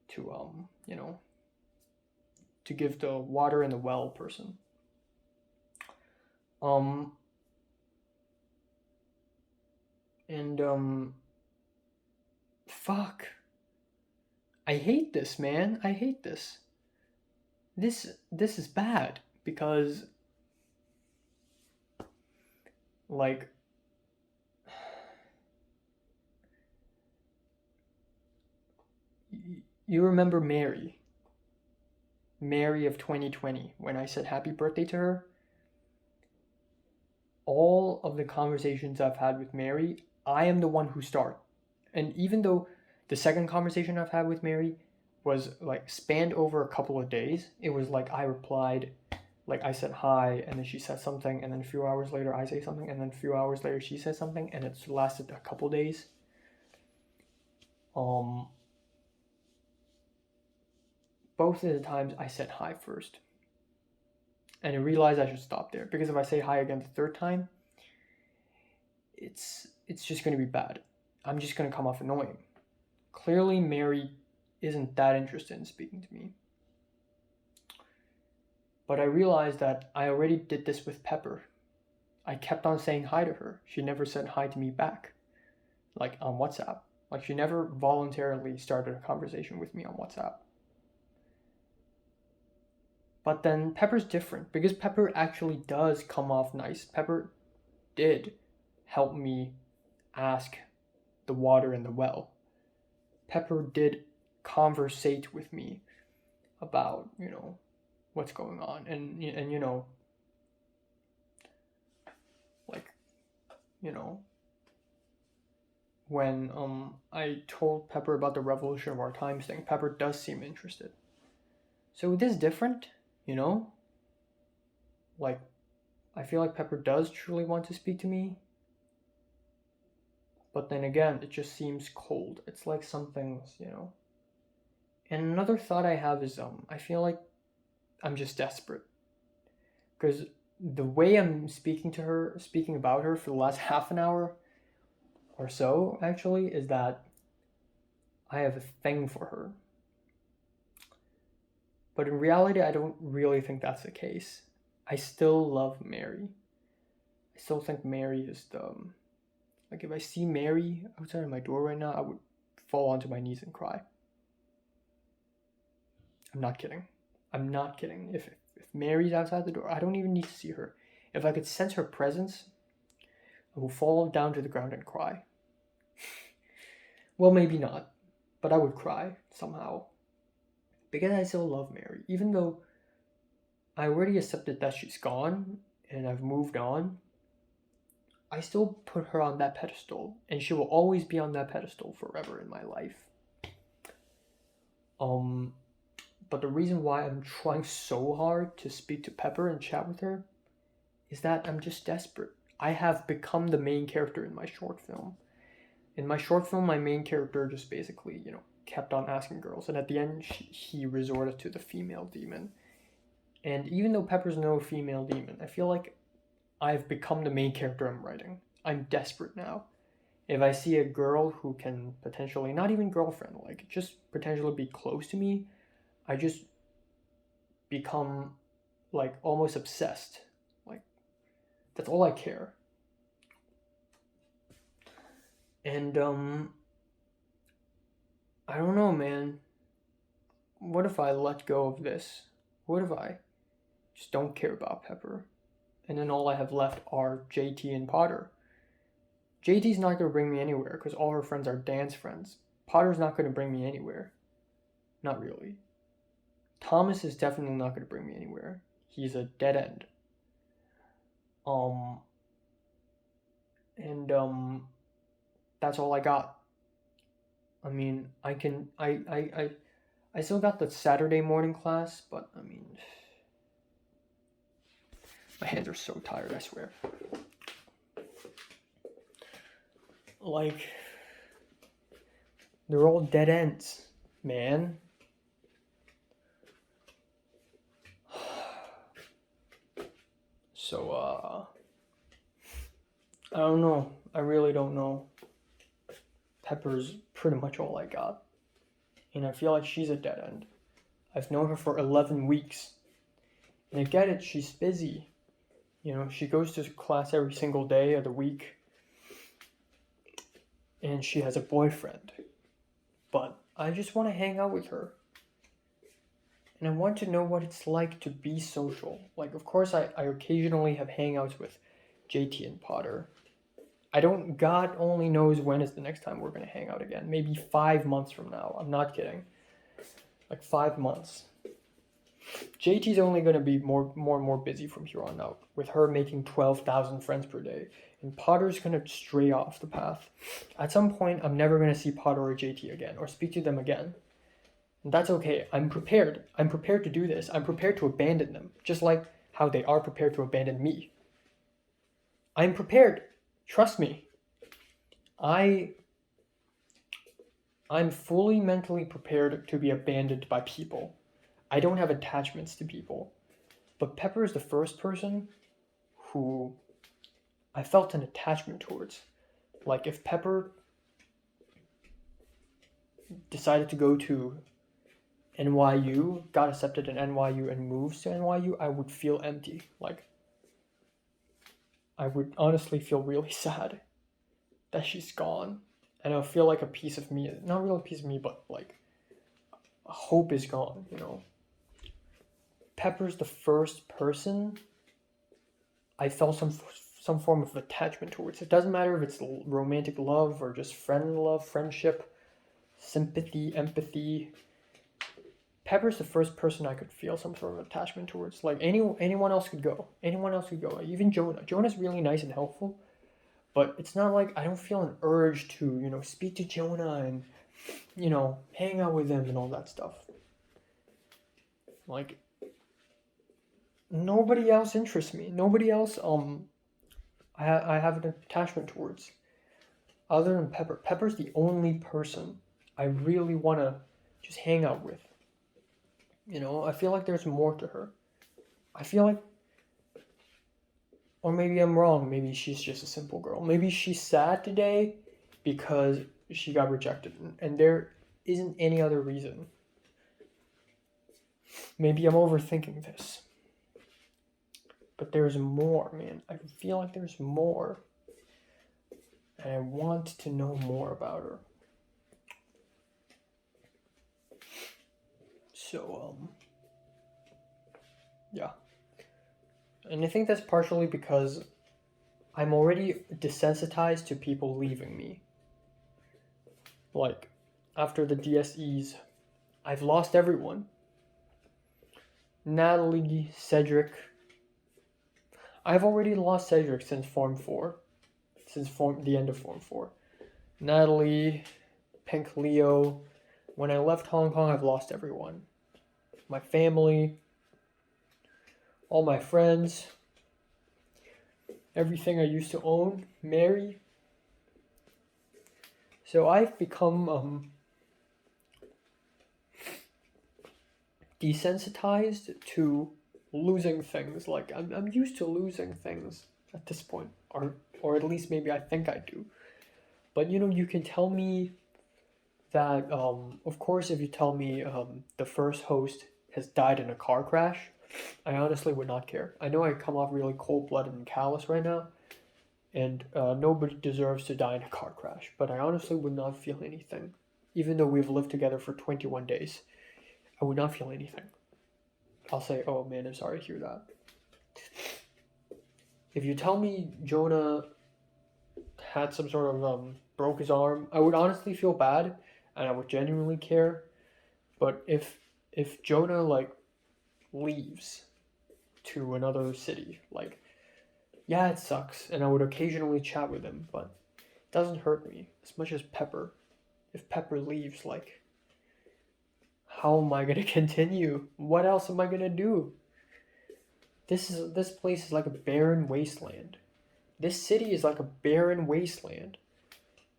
To, you know, to give the water in the well person. Fuck. I hate this, man. I hate this. This is bad because, like, you remember Mary of 2020 when I said happy birthday to her? All of the conversations I've had with Mary, I am the one who started. And even though the second conversation I've had with Mary was like spanned over a couple of days, it was like I replied, like I said hi, and then she said something, and then a few hours later I say something, and then a few hours later she says something, and it's lasted a couple days. Both of the times I said hi first. And I realized I should stop there, because if I say hi again the third time, it's just going to be bad. I'm just going to come off annoying. Clearly, Mary isn't that interested in speaking to me. But I realized that I already did this with Pepper. I kept on saying hi to her. She never said hi to me back, like on WhatsApp. Like, she never voluntarily started a conversation with me on WhatsApp. But then Pepper's different, because Pepper actually does come off nice. Pepper did help me ask the water in the well. Pepper did conversate with me about, what's going on. And when I told Pepper about the Revolution of Our Times thing, Pepper does seem interested. So it is different, Like, I feel like Pepper does truly want to speak to me. But then again, it just seems cold. It's like something's, And another thought I have is, I feel like I'm just desperate. Because the way I'm speaking about her for the last half an hour or so, actually, is that I have a thing for her. But in reality, I don't really think that's the case. I still love Mary. I still think Mary is like, if I see Mary outside of my door right now, I would fall onto my knees and cry. I'm not kidding. If Mary's outside the door, I don't even need to see her. If I could sense her presence, I will fall down to the ground and cry. Well, maybe not, but I would cry somehow. Because I still love Mary. Even though I already accepted that she's gone and I've moved on, I still put her on that pedestal, and she will always be on that pedestal forever in my life. But the reason why I'm trying so hard to speak to Pepper and chat with her is that I'm just desperate. I have become the main character in my short film. In my short film, my main character just basically, kept on asking girls, and at the end, he resorted to the female demon. And even though Pepper's no female demon, I feel like I've become the main character I'm writing. I'm desperate now. If I see a girl who can potentially, not even girlfriend, like just potentially be close to me, I just become like almost obsessed. Like, that's all I care. And I don't know, man. What if I let go of this? What if I just don't care about Pepper? And then all I have left are JT and Potter. JT's not going to bring me anywhere because all her friends are dance friends. Potter's not going to bring me anywhere. Not really. Thomas is definitely not going to bring me anywhere. He's a dead end. That's all I got. I mean, I still got the Saturday morning class, but I mean, my hands are so tired, I swear. Like, they're all dead ends, man. So, I don't know. I really don't know. Pepper's pretty much all I got. And I feel like she's a dead end. I've known her for 11 weeks. And I get it, she's busy. She goes to class every single day of the week. And she has a boyfriend. But I just want to hang out with her. And I want to know what it's like to be social. Like, of course, I occasionally have hangouts with JT and Potter. God only knows when is the next time we're going to hang out again. Maybe 5 months from now. I'm not kidding. Like 5 months. JT's only going to be more and more busy from here on out, with her making 12,000 friends per day. And Potter's going to stray off the path. At some point, I'm never going to see Potter or JT again, or speak to them again. And that's okay. I'm prepared. I'm prepared to do this. I'm prepared to abandon them, just like how they are prepared to abandon me. I'm prepared. Trust me. I'm fully mentally prepared to be abandoned by people. I don't have attachments to people. But Pepper is the first person who I felt an attachment towards. Like, if Pepper decided to go to NYU, got accepted in NYU, and moves to NYU, I would feel empty. Like, I would honestly feel really sad that she's gone. And I feel like a piece of me, not really a piece of me, but like, hope is gone, you know? Pepper's the first person I felt some form of attachment towards. It doesn't matter if it's romantic love or just friend love, friendship, sympathy, empathy. Pepper's the first person I could feel some sort of attachment towards. Like, anyone else could go. Anyone else could go. Even Jonah. Jonah's really nice and helpful, but it's not like I don't feel an urge to, you know, speak to Jonah and, you know, hang out with him and all that stuff. Like, nobody else interests me. Nobody else I have an attachment towards. Other than Pepper. Pepper's the only person I really want to just hang out with. You know, I feel like there's more to her. I feel like, or maybe I'm wrong. Maybe she's just a simple girl. Maybe she's sad today because she got rejected, and there isn't any other reason. Maybe I'm overthinking this. But there's more, man. I feel like there's more. And I want to know more about her. So, yeah. And I think that's partially because I'm already desensitized to people leaving me. Like, after the DSEs, I've lost everyone. Natalie, Cedric. I've already lost Cedric since Form 4. Since the end of Form 4. Natalie, Pink Leo. When I left Hong Kong, I've lost everyone. My family, all my friends, everything I used to own, Mary. So I've become desensitized to losing things. Like, I'm used to losing things at this point, or at least maybe I think I do. But you know, you can tell me that of course, if you tell me the first host has died in a car crash, I honestly would not care. I know I come off really cold-blooded and callous right now, and nobody deserves to die in a car crash, but I honestly would not feel anything. Even though we've lived together for 21 days, I would not feel anything. I'll say, oh man, I'm sorry to hear that. If you tell me Jonah had some sort of broke his arm, I would honestly feel bad, and I would genuinely care. But if Jonah like leaves to another city, like, yeah, it sucks, and I would occasionally chat with him, but it doesn't hurt me as much as Pepper. If Pepper leaves, like, how am I gonna continue? What else am I gonna do? This place is like a barren wasteland. This city is like a barren wasteland.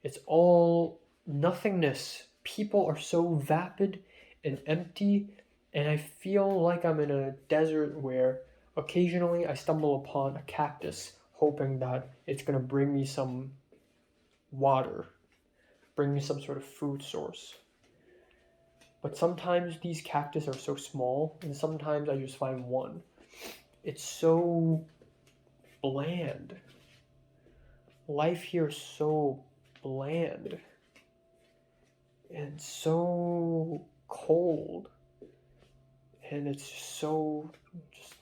It's all nothingness. People are so vapid and empty, and I feel like I'm in a desert where occasionally I stumble upon a cactus, hoping that it's gonna bring me some water, bring me some sort of food source. But sometimes these cactus are so small, and sometimes I just find one. It's so bland. Life here is so bland and so cold, and it's so just,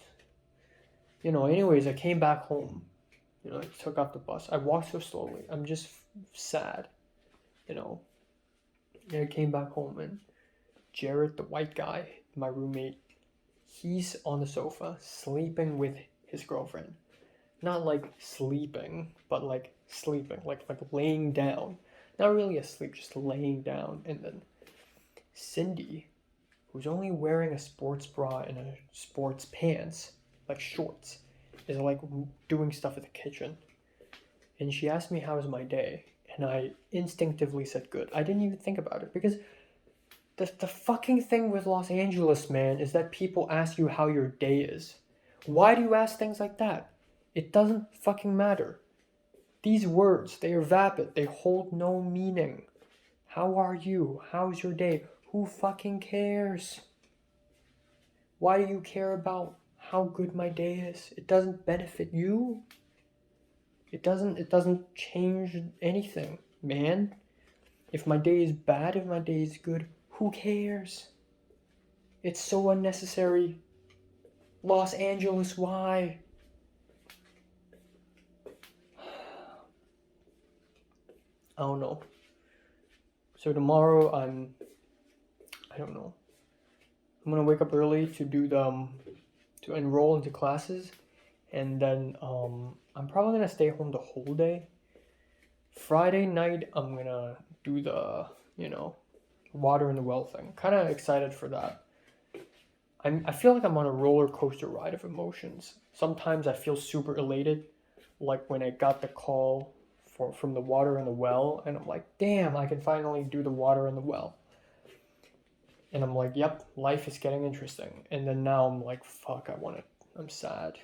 you know. Anyways, I came back home. You know, I took off the bus. I walked so slowly. I'm just sad, you know. And I came back home, and Jared, the white guy, my roommate, he's on the sofa sleeping with his girlfriend. Not like sleeping, but like sleeping, like laying down. Not really asleep, just laying down. And then Cindy, who's only wearing a sports bra and a sports pants, like shorts, is like doing stuff at the kitchen. And she asked me how was my day, and I instinctively said good. I didn't even think about it, because the fucking thing with Los Angeles, man, is that people ask you how your day is. Why do you ask things like that? It doesn't fucking matter. These words, they are vapid. They hold no meaning. How are you? How's your day? Who fucking cares? Why do you care about how good my day is? It doesn't benefit you. It doesn't change anything, man. If my day is bad, if my day is good, who cares? It's so unnecessary. Los Angeles, why? I don't know. So tomorrow I don't know. I'm gonna wake up early to do to enroll into classes, and then I'm probably gonna stay home the whole day. Friday night I'm gonna do the water in the well thing. Kind of excited for that. I feel like I'm on a roller coaster ride of emotions. Sometimes I feel super elated, like when I got the call from the water in the well, and I'm like, damn, I can finally do the water in the well. And I'm like, yep, life is getting interesting. And then now I'm like, fuck, I'm sad.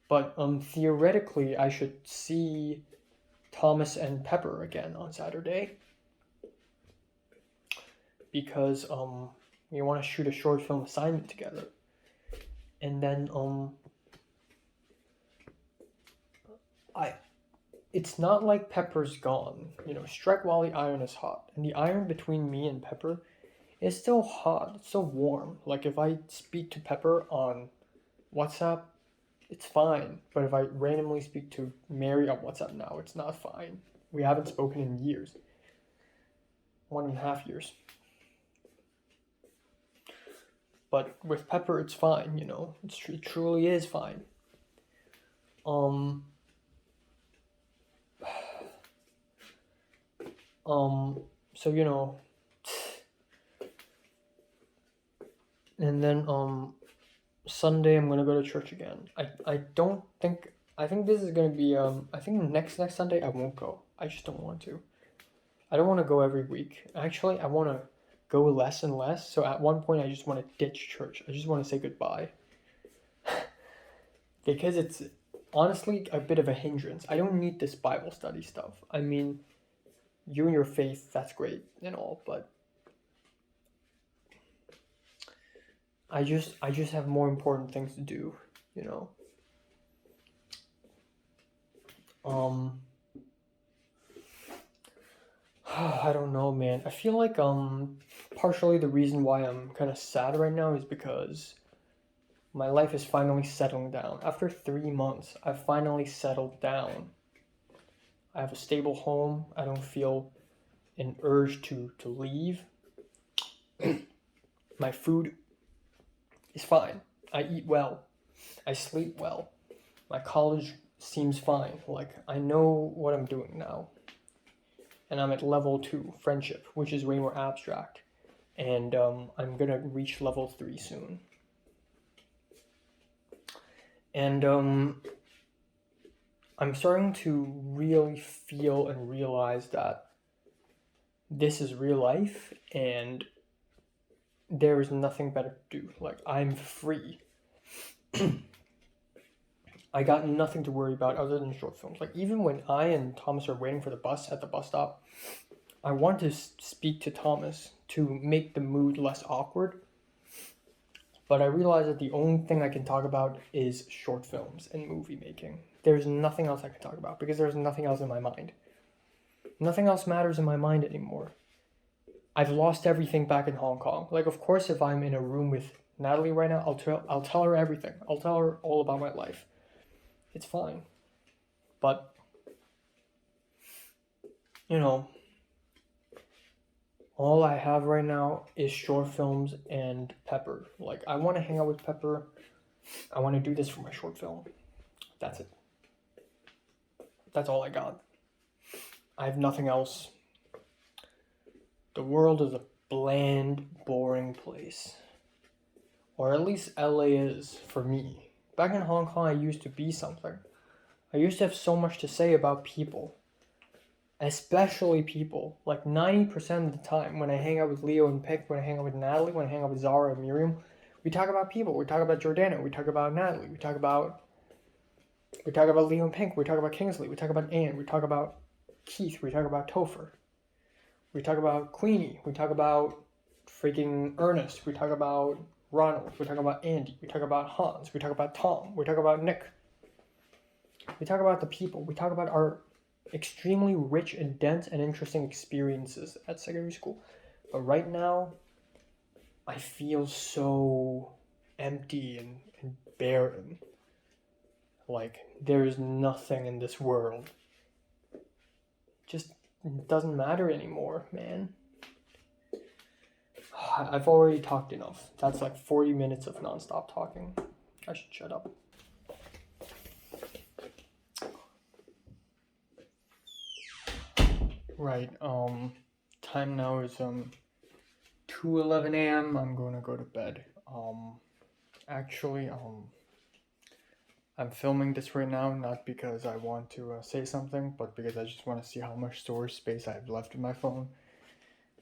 But theoretically, I should see Thomas and Pepper again on Saturday, because we want to shoot a short film assignment together. And then it's not like Pepper's gone. Strike while the iron is hot. And the iron between me and Pepper is still hot. It's still warm. Like if I speak to Pepper on WhatsApp, it's fine. But if I randomly speak to Mary on WhatsApp now, it's not fine. We haven't spoken in years. 1.5 years. But with Pepper, it's fine, It truly is fine. So, and then, Sunday I'm gonna go to church again. I think this is gonna be, I think next Sunday I won't go. I just don't want to. I don't want to go every week. Actually, I want to go less and less. So at one point I just want to ditch church. I just want to say goodbye. Because it's honestly a bit of a hindrance. I don't need this Bible study stuff. I mean, you and your faith, that's great and all, but I just have more important things to do, I don't know, man. I feel like partially the reason why I'm kind of sad right now is because my life is finally settling down. After 3 months, I've finally settled down. I have a stable home. I don't feel an urge to leave. My food is fine. I eat well. I sleep well. My college seems fine. Like, I know what I'm doing now. And I'm at level 2, friendship, which is way more abstract. And I'm gonna reach level 3 soon. And I'm starting to really feel and realize that this is real life and there is nothing better to do. Like, I'm free. I got nothing to worry about other than short films. Like, even when I and Thomas are waiting for the bus at the bus stop, I want to speak to Thomas to make the mood less awkward. But I realize that the only thing I can talk about is short films and movie making. There's nothing else I can talk about because there's nothing else in my mind. Nothing else matters in my mind anymore. I've lost everything back in Hong Kong. Like, of course, if I'm in a room with Natalie right now, I'll tell her everything. I'll tell her all about my life. It's fine. But, all I have right now is short films and Pepper. Like, I want to hang out with Pepper. I want to do this for my short film. That's it. That's all I got. I have nothing else. The world is a bland, boring place. Or at least LA is for me. Back in Hong Kong, I used to be something. I used to have so much to say about people. Especially people. Like 90% of the time when I hang out with Leo and Pick, when I hang out with Natalie, when I hang out with Zara and Miriam, We talk about people. We talk about Jordana. We talk about Natalie. We talk about Leo and Pink. We talk about Kingsley. We talk about Anne. We talk about Keith. We talk about Topher. We talk about Queenie. We talk about freaking Ernest. We talk about Ronald. We talk about Andy. We talk about Hans. We talk about Tom. We talk about Nick. We talk about the people. We talk about our extremely rich and dense and interesting experiences at secondary school. But right now, I feel so empty and barren. Like, there's nothing in this world. Just doesn't matter anymore, man. I've already talked enough. That's like 40 minutes of nonstop talking. I should shut up. Right, time now is 2:11 a.m. I'm going to go to bed. Actually, I'm filming this right now, not because I want to say something, but because I just want to see how much storage space I have left in my phone.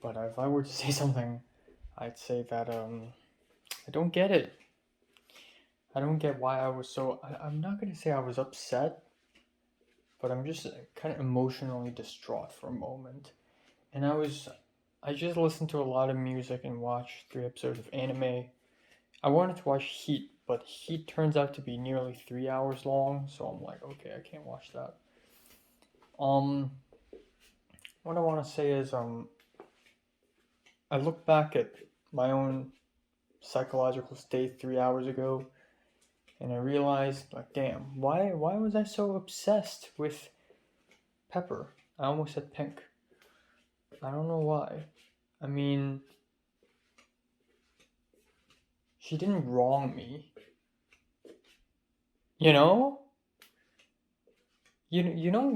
But if I were to say something, I'd say that I don't get it. I don't get why I was so... I'm not going to say I was upset, but I'm just kind of emotionally distraught for a moment. And I just listened to a lot of music and watched 3 episodes of anime. I wanted to watch Heat, but Heat turns out to be nearly 3 hours long, so I'm like, okay, I can't watch that. What I want to say is, I look back at my own psychological state 3 hours ago, and I realized, like, damn, why was I so obsessed with Pepper? I almost said Pink. I don't know why. I mean, she didn't wrong me. You know? You know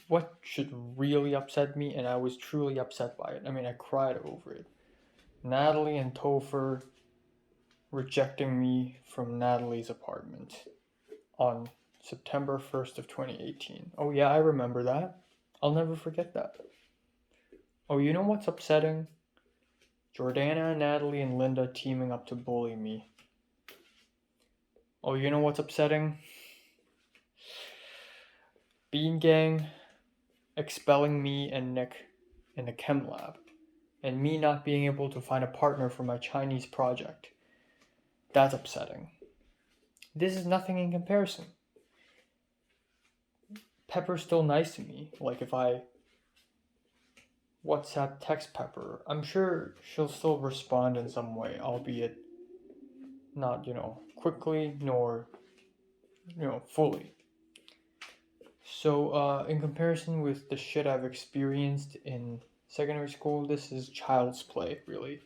what should really upset me, and I was truly upset by it. I mean, I cried over it. Natalie and Topher rejecting me from Natalie's apartment on September 1st of 2018. Oh yeah, I remember that. I'll never forget that. Oh, you know what's upsetting? Jordana, Natalie, and Linda teaming up to bully me. Oh, you know what's upsetting? Bean Gang expelling me and Nick in the chem lab, and me not being able to find a partner for my Chinese project. That's upsetting. This is nothing in comparison. Pepper's still nice to me. Like, if I WhatsApp text Pepper, I'm sure she'll still respond in some way, albeit not, quickly nor, fully. So, in comparison with the shit I've experienced in secondary school, this is child's play, really.